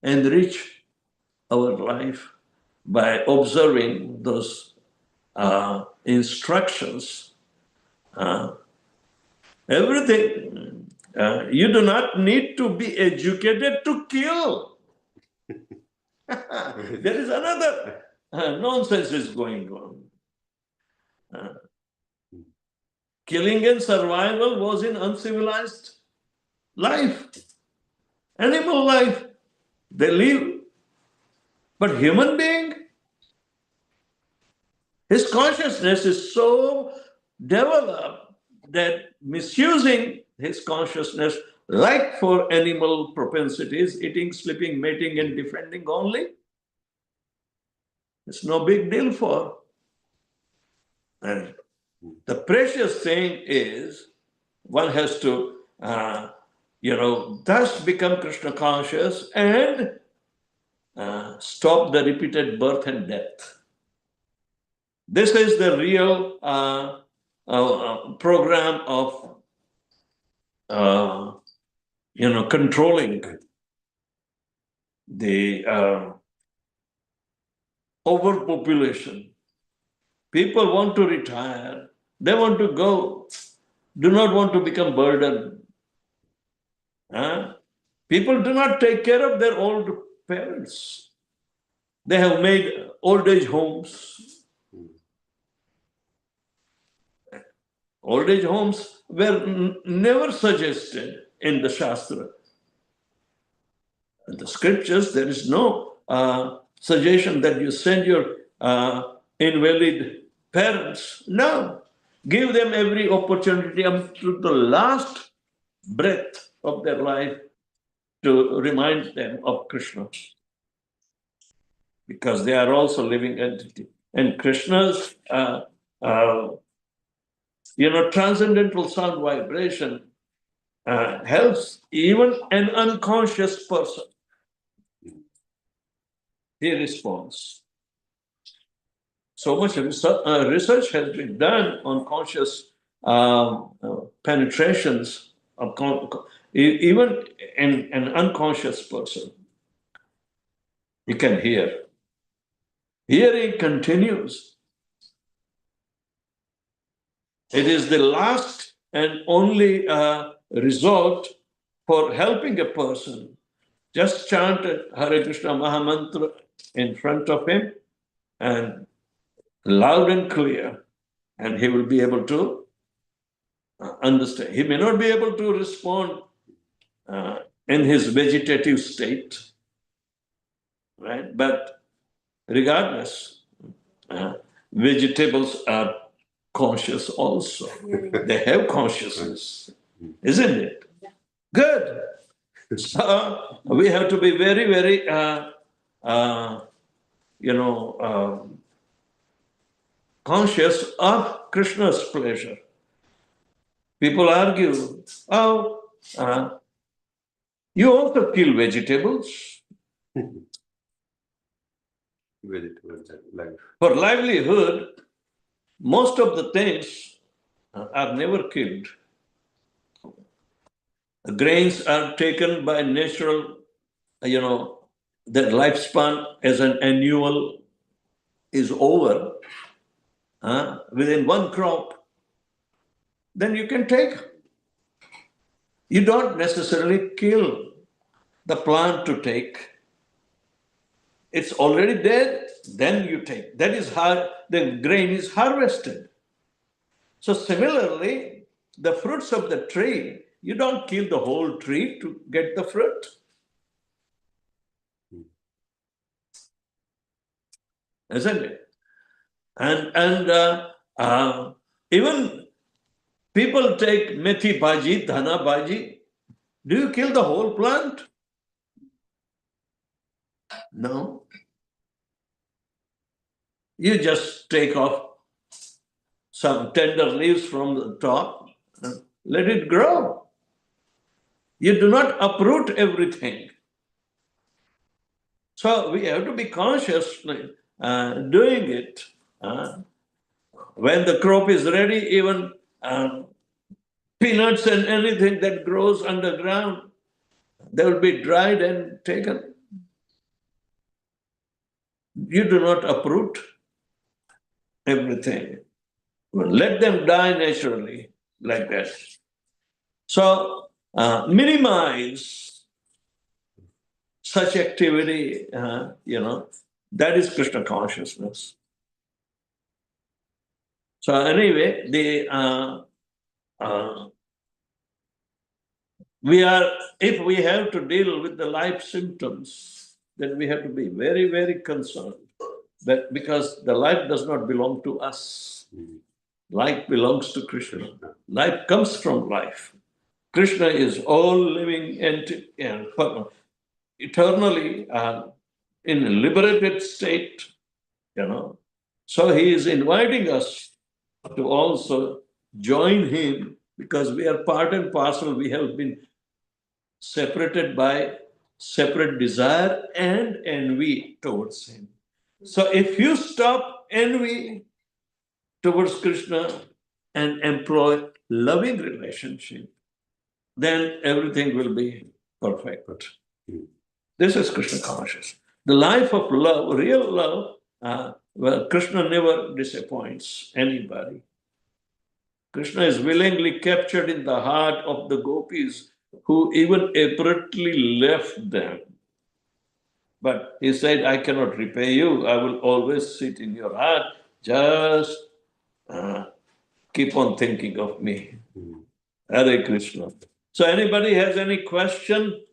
enrich our life by observing those instructions. Everything. You do not need to be educated to kill. There is another nonsense is going on. Killing and survival was in uncivilized life. Animal life, they live. But human being, his consciousness is so developed that misusing his consciousness like for animal propensities, eating, sleeping, mating, and defending only. It's no big deal for. And the precious thing is one has to, thus become Krishna conscious and stop the repeated birth and death. This is the real program of, controlling the overpopulation. People want to retire. They want to go. Do not want to become burden. People do not take care of their old parents. They have made old age homes. Old age homes were never suggested in the Shastra. In the scriptures, there is no suggestion that you send your invalid parents. No. Give them every opportunity up to the last breath of their life to remind them of Krishna. Because they are also living entity. And Krishna's transcendental sound vibration helps even an unconscious person. He responds. So much research has been done on conscious penetrations of even in an unconscious person. You can hear. Hearing continues. It is the last and only resort for helping a person. Just chant Hare Krishna Mahamantra in front of him and loud and clear, and he will be able to understand. He may not be able to respond in his vegetative state, right? But regardless, vegetables are conscious also. They have consciousness, isn't it? Good. So we have to be very, very, conscious of Krishna's pleasure. People argue, you also kill vegetables. Vegetables and life. For livelihood, most of the things are never killed. The grains are taken by natural, their lifespan as an annual is over within one crop, then you can take. You don't necessarily kill the plant to take. It's already dead, then you take. That is how the grain is harvested. So similarly, the fruits of the tree, you don't kill the whole tree to get the fruit. Isn't it? And even people take methi bhaji, dhana bhaji. Do you kill the whole plant? No. You just take off some tender leaves from the top and let it grow. You do not uproot everything. So we have to be consciously doing it. When the crop is ready, even peanuts and anything that grows underground, they will be dried and taken. You do not uproot everything. Let them die naturally like that. So minimize such activity, that is Krishna consciousness. So anyway, if we have to deal with the life symptoms, then we have to be very, very concerned. That because the life does not belong to us. Life belongs to Krishna. Life comes from life. Krishna is all living and eternally in a liberated state, you know. So he is inviting us to also join him because we are part and parcel. We have been separated by separate desire and envy towards him. So if you stop envy towards Krishna and employ loving relationship, then everything will be perfect. This is Krishna consciousness. The life of love, real love, well, Krishna never disappoints anybody. Krishna is willingly captured in the heart of the gopis who even abruptly left them. But he said, I cannot repay you. I will always sit in your heart. Just keep on thinking of me. Hare Krishna. So anybody has any question?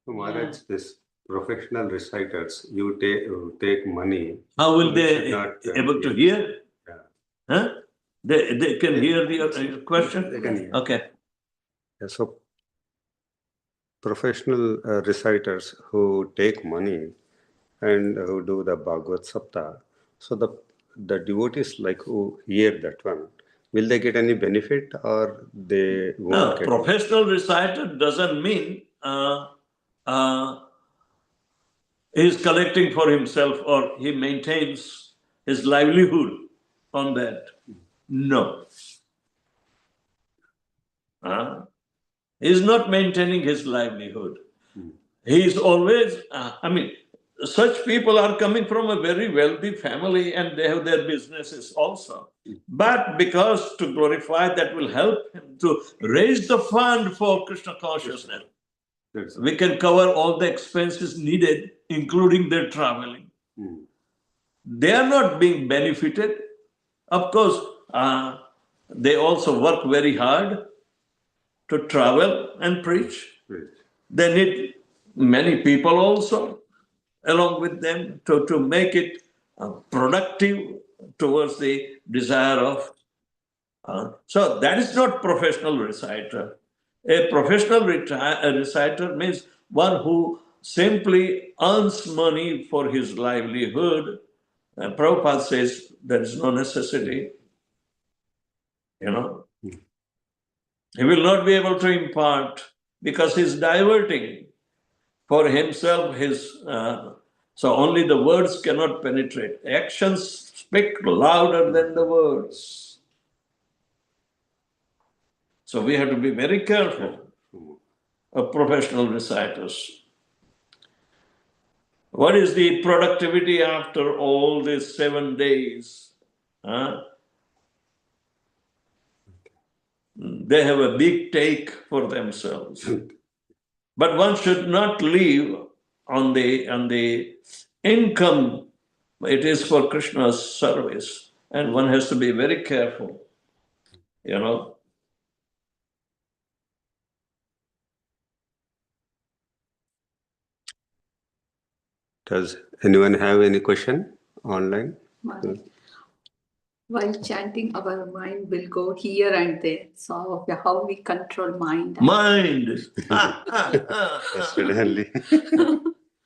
So Maharaj, this professional reciters, you take money. How will you they should not, able to hear? Yeah. Huh? They can hear the question? They can hear. Okay. Yeah, so professional reciters who take money and who do the Bhagavad Sapta, so the devotees like who hear that one, will they get any benefit or they won't No, get? professional reciter doesn't mean he's collecting for himself or he maintains his livelihood on that. No. He's not maintaining his livelihood. He's always, such people are coming from a very wealthy family and they have their businesses also. But because to glorify, that will help him to raise the fund for Krishna consciousness. Yes. We can cover all the expenses needed, including their traveling. They are not being benefited. Of course, they also work very hard to travel and preach. They need many people also along with them to make it productive towards the desire of. So that is not professional reciter. A professional reciter means one who simply earns money for his livelihood. Prabhupada says there is no necessity, you know. He will not be able to impart because he's diverting for himself so only the words cannot penetrate. Actions speak louder than the words. So we have to be very careful of professional reciters. What is the productivity after all these 7 days? They have a big take for themselves. But one should not live on the income. It is for Krishna's service. And one has to be very careful, you know. Does anyone have any question online? While chanting, our mind will go here and there. So how we control mind? Mind. Suddenly.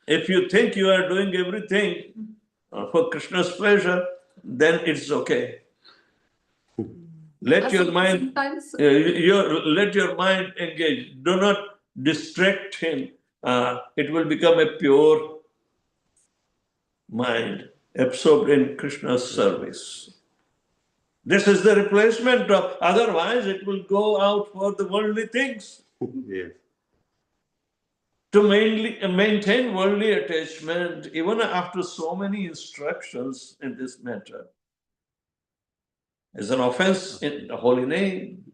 If you think you are doing everything for Krishna's pleasure, then it's okay. Let your mind, let your mind engage. Do not distract him. It will become a pure mind, absorbed in Krishna's service. This is the replacement of, otherwise it will go out for the worldly things. Yes. To maintain worldly attachment, even after so many instructions in this matter, is an offense in the holy name.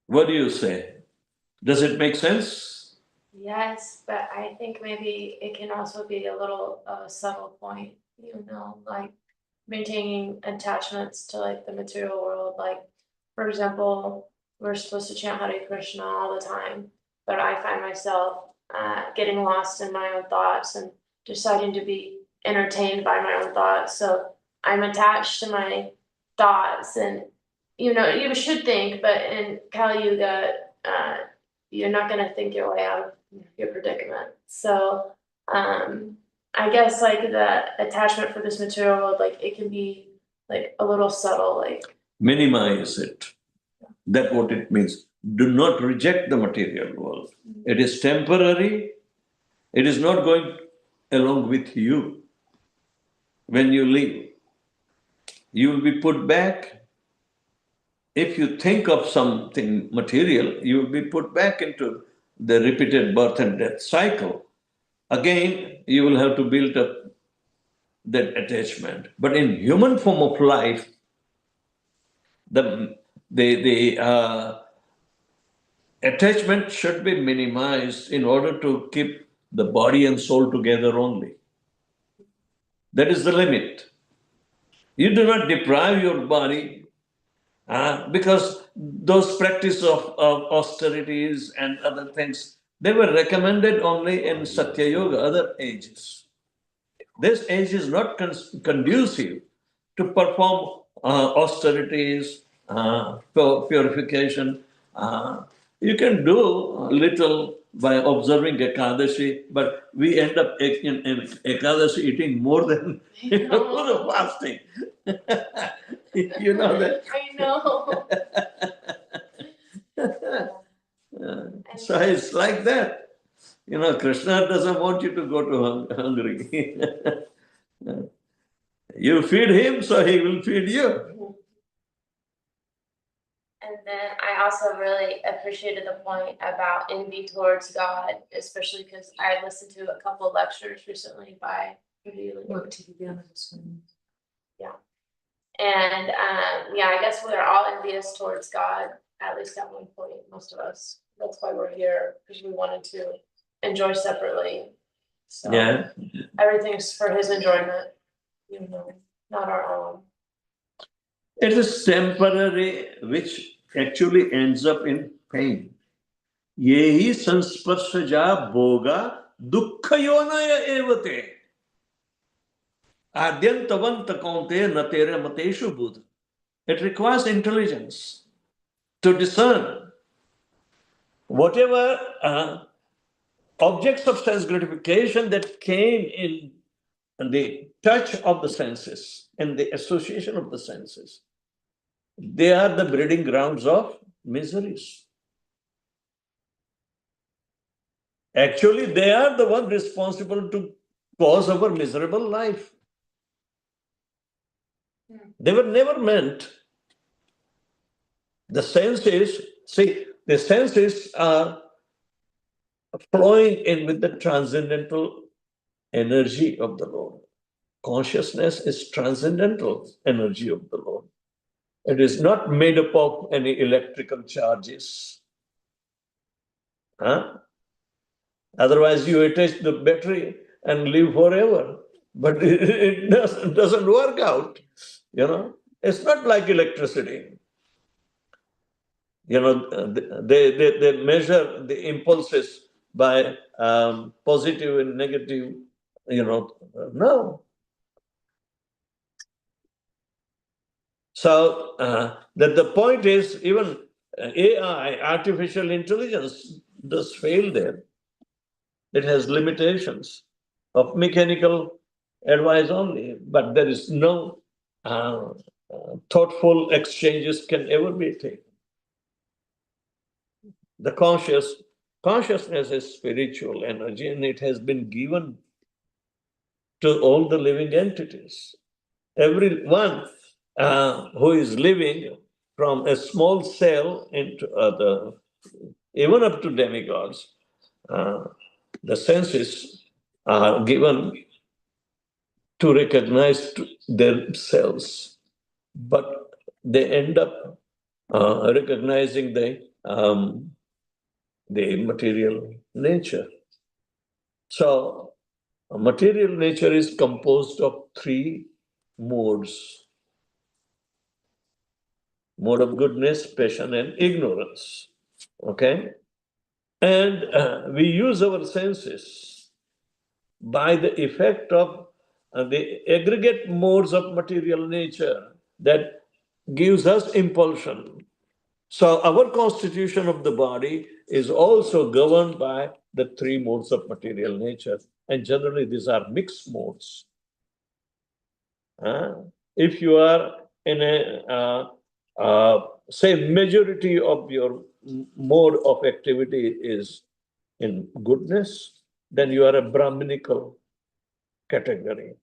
What do you say? Does it make sense? Yes, but I think maybe it can also be a little subtle point, like maintaining attachments to like the material world. Like, for example, we're supposed to chant Hare Krishna all the time, but I find myself getting lost in my own thoughts and deciding to be entertained by my own thoughts. So I'm attached to my thoughts, and you should think, but in Kali Yuga, you're not going to think your way out of your predicament. So I guess like the attachment for this material world, like it can be like a little subtle, like Minimize it. That's what it means. Do not reject the material world. It is temporary. It is not going along with you. When you leave, you will be put back. If you think of something material, you will be put back into the repeated birth and death cycle. Again, you will have to build up that attachment. But in human form of life, the attachment should be minimized in order to keep the body and soul together only. That is the limit. You do not deprive your body because those practice of austerities and other things, they were recommended only in Satya Yoga, other ages. This age is not conducive to perform austerities, purification. You can do a little by observing Ekadashi, but we end up in Ekadashi eating more than the fasting. You know that? I know. So it's like that. Krishna doesn't want you to go to hungry. You feed him, so he will feed you. And then I also really appreciated the point about envy towards God, especially because I listened to a couple of lectures recently by Priya. Yeah. And I guess we're all envious towards God, at least at one point, most of us. That's why we're here, because we wanted to enjoy separately. So Yeah. everything's for his enjoyment, not our own. It is temporary, which actually ends up in pain. Yehi sansparshaja bhoga dukkhayonaya evate. Adyantavanta kaunte natere mateshu buddha. It requires intelligence to discern whatever objects of sense gratification that came in the touch of the senses and the association of the senses. They are the breeding grounds of miseries. Actually, they are the one responsible to cause our miserable life. They were never meant. The senses are flowing in with the transcendental energy of the Lord. Consciousness is transcendental energy of the Lord. It is not made up of any electrical charges. Otherwise, you attach the battery and live forever. But it doesn't work out. It's not like electricity. They measure the impulses by positive and negative. No. So that the point is, even AI, artificial intelligence, does fail there. It has limitations of mechanical advice only, but there is no thoughtful exchanges can ever be taken. The consciousness is spiritual energy, and it has been given to all the living entities. Everyone who is living from a small cell into even up to demigods, the senses are given to recognize themselves, but they end up recognizing the material nature. So, material nature is composed of three modes: mode of goodness, passion, and ignorance. Okay? And we use our senses by the effect of the aggregate modes of material nature that gives us impulsion. So our constitution of the body is also governed by the three modes of material nature. And generally these are mixed modes. If you are in say majority of your mode of activity is in goodness, then you are a Brahminical category.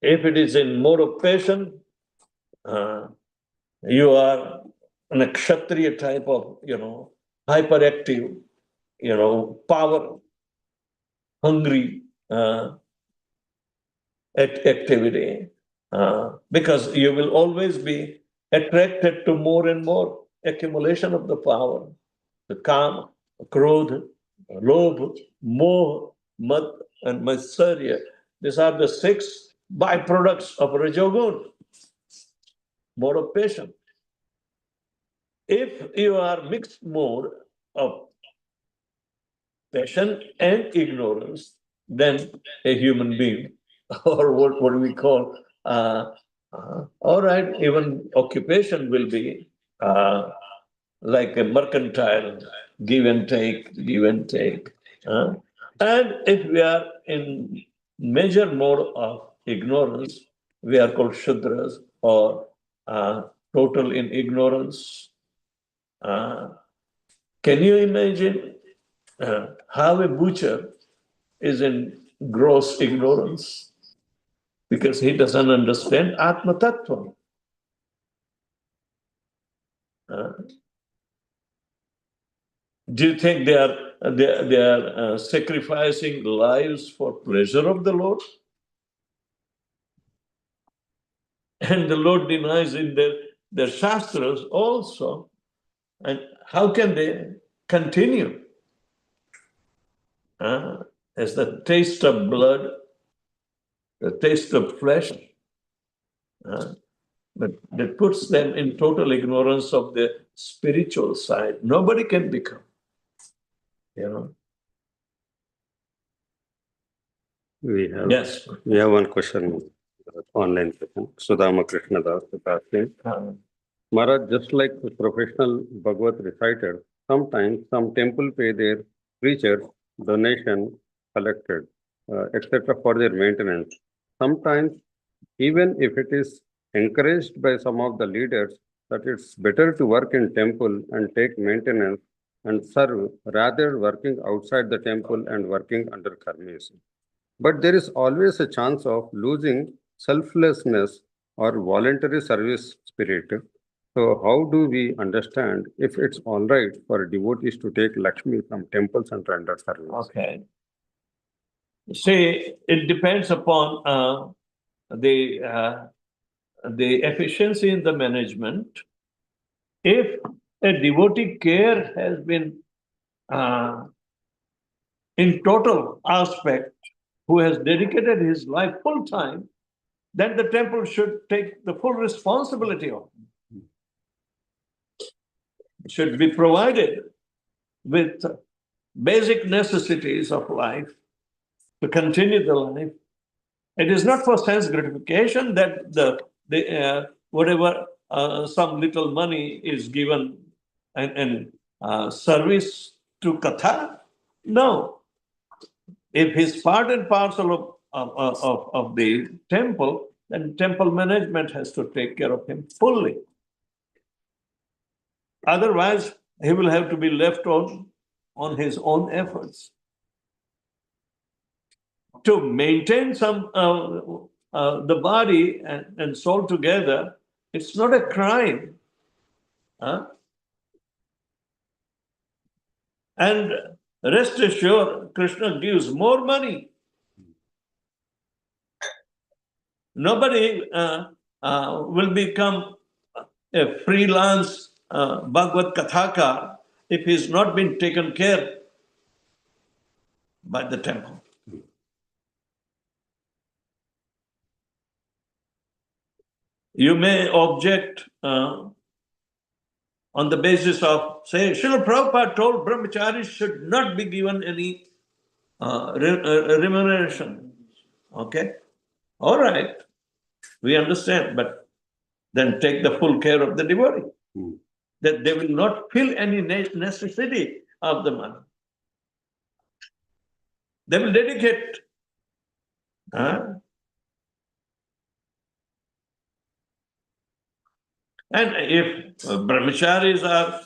If it is in mode of passion, you are an Kshatriya type of, hyperactive, power hungry activity, because you will always be attracted to more and more accumulation of the power, the Kama, Krodha, Lobha, Moha, Mad, and Matsarya. These are the 6 byproducts of Rajogun, mode of passion. If you are mixed mode of passion and ignorance, then a human being, or what we call, all right, even occupation will be like a mercantile, give and take, give and take. And if we are in major mode of ignorance, we are called Shudras or total in ignorance. Can you imagine how a butcher is in gross ignorance because he doesn't understand Atma Tattva? Do you think they are sacrificing lives for pleasure of the Lord? And the Lord denies in their shastras also. And how can they continue? As the taste of blood, the taste of flesh, but that puts them in total ignorance of the spiritual side. Nobody can become, Yes. We have one question, online question. Sudama Krishna Das is asking. Maharaj, just like the professional Bhagavad reciter, sometimes some temple pay their preachers donation collected, etc. for their maintenance. Sometimes, even if it is encouraged by some of the leaders that it's better to work in temple and take maintenance and serve rather working outside the temple and working under karmis. But there is always a chance of losing selflessness or voluntary service spirit. So, how do we understand if it's all right for devotees to take Lakshmi from temples and render service? Okay. See, it depends upon the efficiency in the management. If a devotee care has been in total aspect, who has dedicated his life full time, then the temple should take the full responsibility of him. It should be provided with basic necessities of life to continue the life. It is not for sense gratification that the whatever some little money is given and service to Katha. No. If he's part and parcel of the temple, then temple management has to take care of him fully. Otherwise, he will have to be left on his own efforts. To maintain some the body and soul together, it's not a crime. And rest assured, Krishna gives more money. Nobody will become a freelance Bhagavad Kathaka if he's not been taken care by the temple. You may object on the basis of, say, Srila Prabhupada told brahmacharis should not be given any remuneration. Okay? All right. We understand, but then take the full care of the devotee. That they will not feel any necessity of the money. They will dedicate. And if brahmacharis are,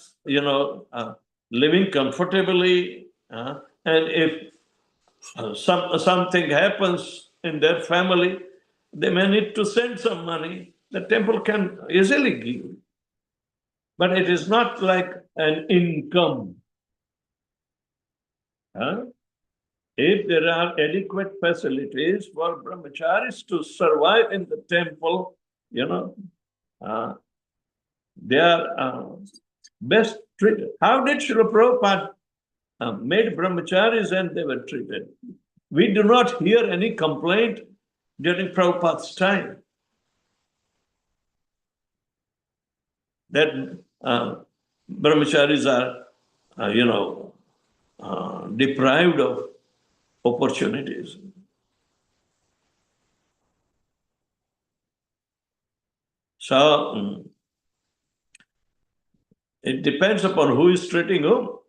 living comfortably, and if something happens in their family, they may need to send some money. The temple can easily give. But it is not like an income. If there are adequate facilities for brahmacharis to survive in the temple, they are best treated. How did Srila Prabhupada made brahmacharis and they were treated? We do not hear any complaint during Prabhupada's time that brahmacharis are, deprived of opportunities. So it depends upon who is treating whom.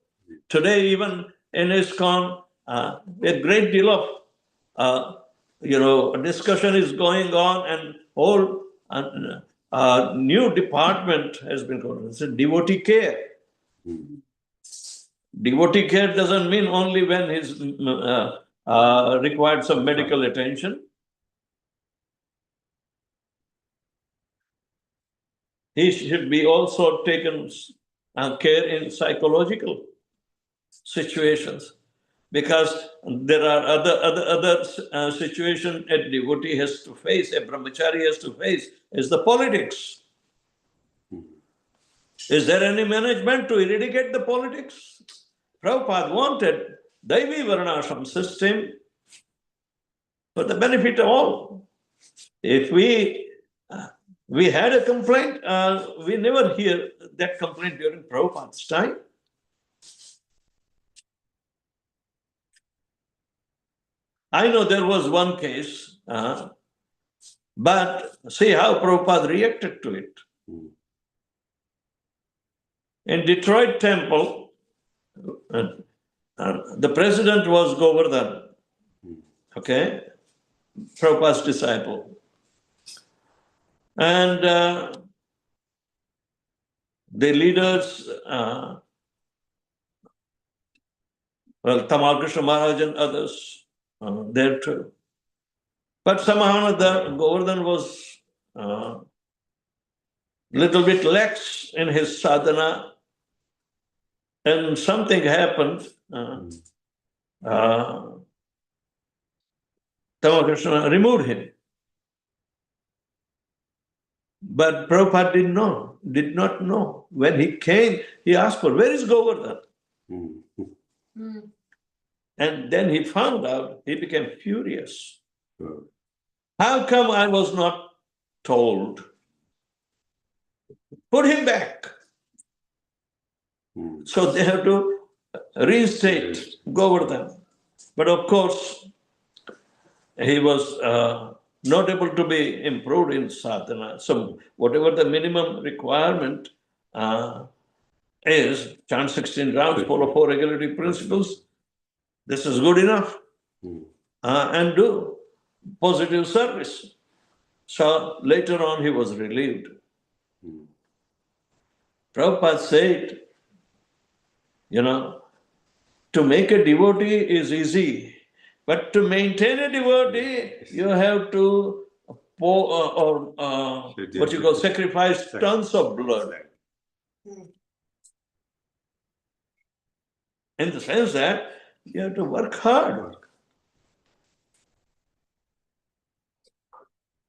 Today, even in ISKCON, a great deal of discussion is going on, and whole new department has been called. It's a devotee care. Devotee care doesn't mean only when he's required some medical attention. He should be also taken care in psychological situations, because there are other situations a devotee has to face, a brahmachari has to face, is the politics. Is there any management to eradicate the politics? Prabhupada wanted Daivi Varnashram system for the benefit of all. If we had a complaint, we never hear that complaint during Prabhupada's time. I know there was one case, but see how Prabhupada reacted to it. In Detroit temple, the president was Govardhan, okay, Prabhupada's disciple. And the leaders, Tamal Krishna Maharaj and others, there too. But somehow the Govardhan was little bit lax in his sadhana, and something happened. Tamal Krishna removed him. But Prabhupada did not know. When he came, he asked for, where is Govardhan? And then he found out, he became furious. How come I was not told? Put him back. So they have to reinstate Govardhan. But of course, he was not able to be improved in sadhana. So whatever the minimum requirement is, chant 16 rounds, follow 4 regulatory principles, this is good enough. And do positive service. So later on he was relieved. Prabhupada said, to make a devotee is easy, but to maintain a devotee, you have to sacrifice tons of blood. In the sense that you have to work hard.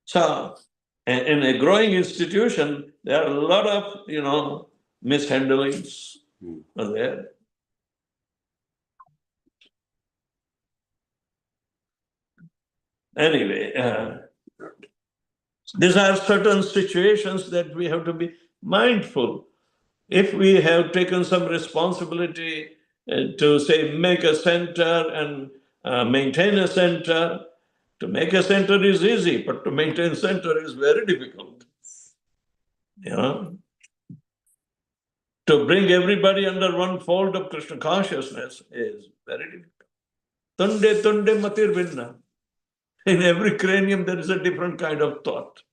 So, in a growing institution, there are a lot of, mishandlings are there. Anyway, these are certain situations that we have to be mindful. if we have taken some responsibility to say make a center and maintain a center, to make a center is easy, but to maintain center is very difficult. You know, to bring everybody under one fold of Krishna consciousness is very difficult. Tunde tunde matir vinna. In every cranium there is a different kind of thought.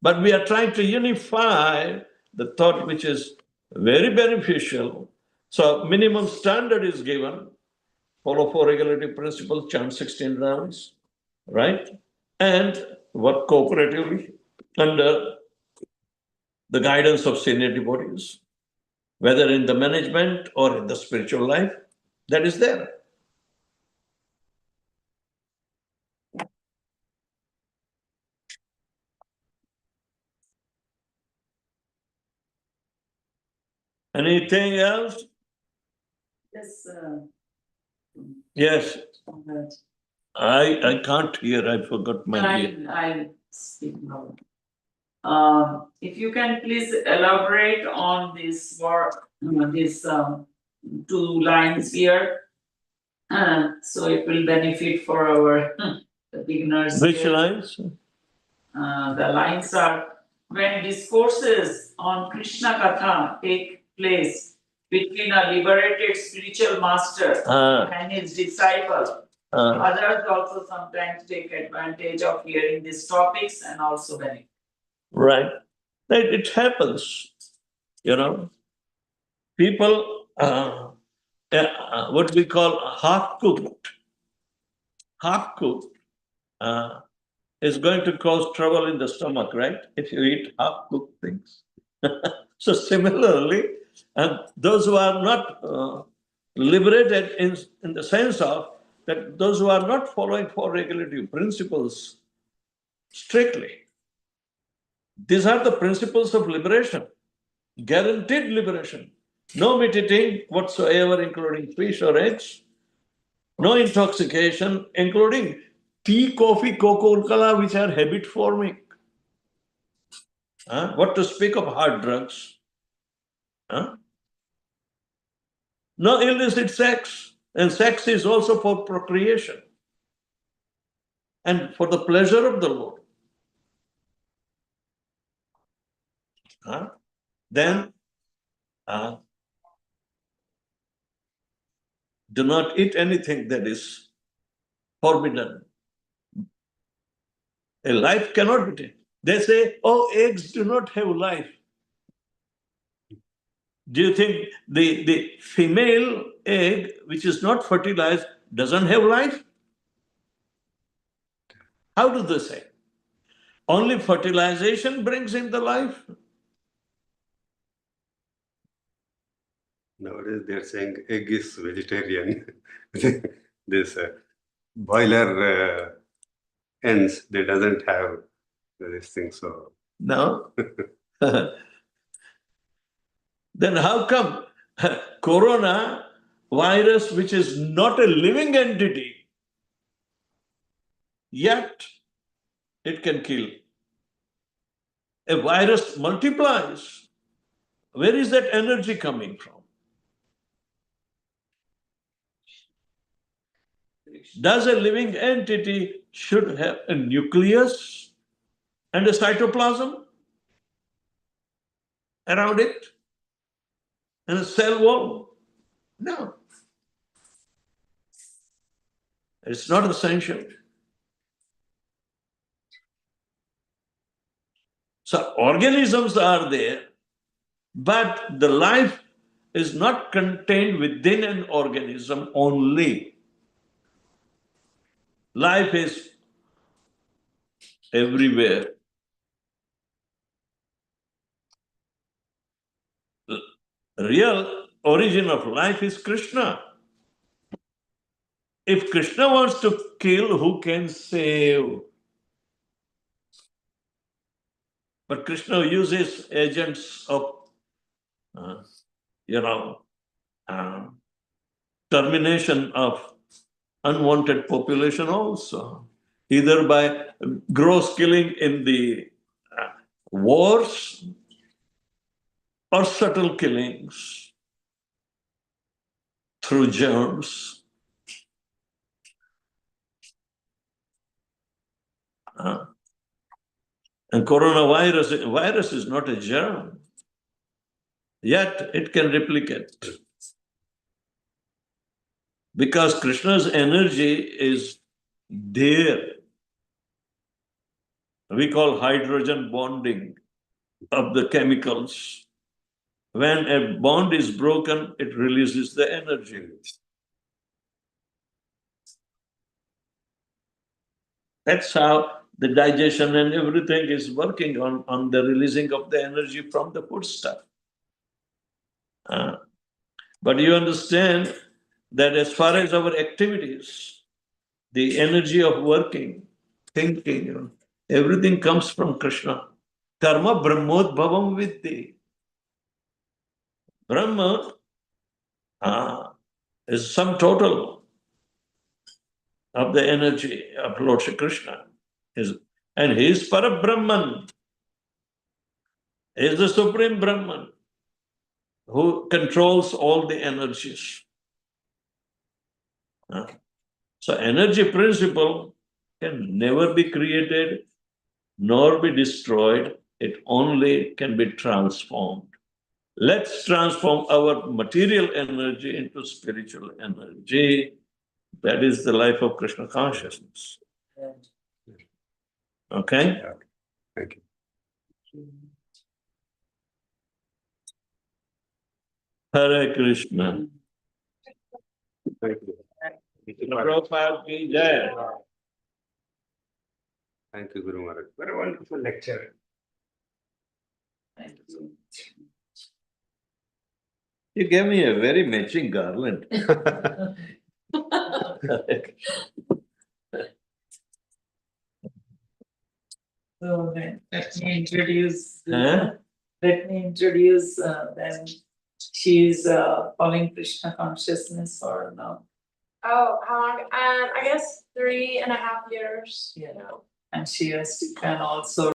But we are trying to unify the thought which is very beneficial. So minimum standard is given, follow 4 regulative principles, chant 16 rounds, right? And work cooperatively under the guidance of senior devotees, whether in the management or in the spiritual life, that is there. Anything else? Yes, Yes, Maharaj. I can't hear, I forgot my ear. I speak now. If you can please elaborate on this work, this 2 lines here. So it will benefit for our the beginners. Which here. lines? The lines are when discourses on Krishna Katha take place between a liberated spiritual master and his disciple. Others also sometimes take advantage of hearing these topics and also benefit. Right. It happens, you know. People, what we call half-cooked, is going to cause trouble in the stomach, right? If you eat half-cooked things. So similarly, and those who are not liberated in the sense of that those who are not following 4 regulative principles strictly, these are the principles of liberation, guaranteed liberation. No meat eating whatsoever, including fish or eggs. No intoxication, including tea, coffee, coca-cola, which are habit forming. What to speak of hard drugs? No illicit sex. And sex is also for procreation and for the pleasure of the Lord. Then do not eat anything that is forbidden. A life cannot be taken. They say, oh, eggs do not have life. Do you think the female egg, which is not fertilized, doesn't have life? How do they say? Only fertilization brings in the life? Nowadays they're saying egg is vegetarian. This boiler ends, they doesn't have this thing. So No. Then how come corona virus, which is not a living entity, yet it can kill? A virus multiplies. Where is that energy coming from? Does a living entity should have a nucleus and a cytoplasm around it and a cell wall? No. It's not essential. So organisms are there, but the life is not contained within an organism only. Life is everywhere. The real origin of life is Krishna. If Krishna wants to kill, who can save? But Krishna uses agents of, termination of unwanted population also, either by gross killing in the wars or subtle killings through germs. And virus is not a germ, yet it can replicate. Because Krishna's energy is there. We call hydrogen bonding of the chemicals. When a bond is broken, it releases the energy. That's how the digestion and everything is working on the releasing of the energy from the food stuff. But you understand that as far as our activities, the energy of working, thinking, everything comes from Krishna. Karma brahmodbhavam viddhi. Brahma is sum total of the energy of Lord Shri Krishna. And he is Parabrahman. He is the Supreme Brahman who controls all the energies. So energy principle can never be created nor be destroyed. It only can be transformed. Let's transform our material energy into spiritual energy. That is the life of Krishna consciousness. Okay? Thank you. Hare Krishna. Thank you. Prabhupada ki jai. Thank you, Guru Maharaj. What a wonderful lecture. Thank you. You gave me a very matching garland. So then, let me introduce. Huh? Let me introduce. Then she is following Krishna consciousness or no? Oh, how long? I guess 3.5 years. Yeah. You know. And she can also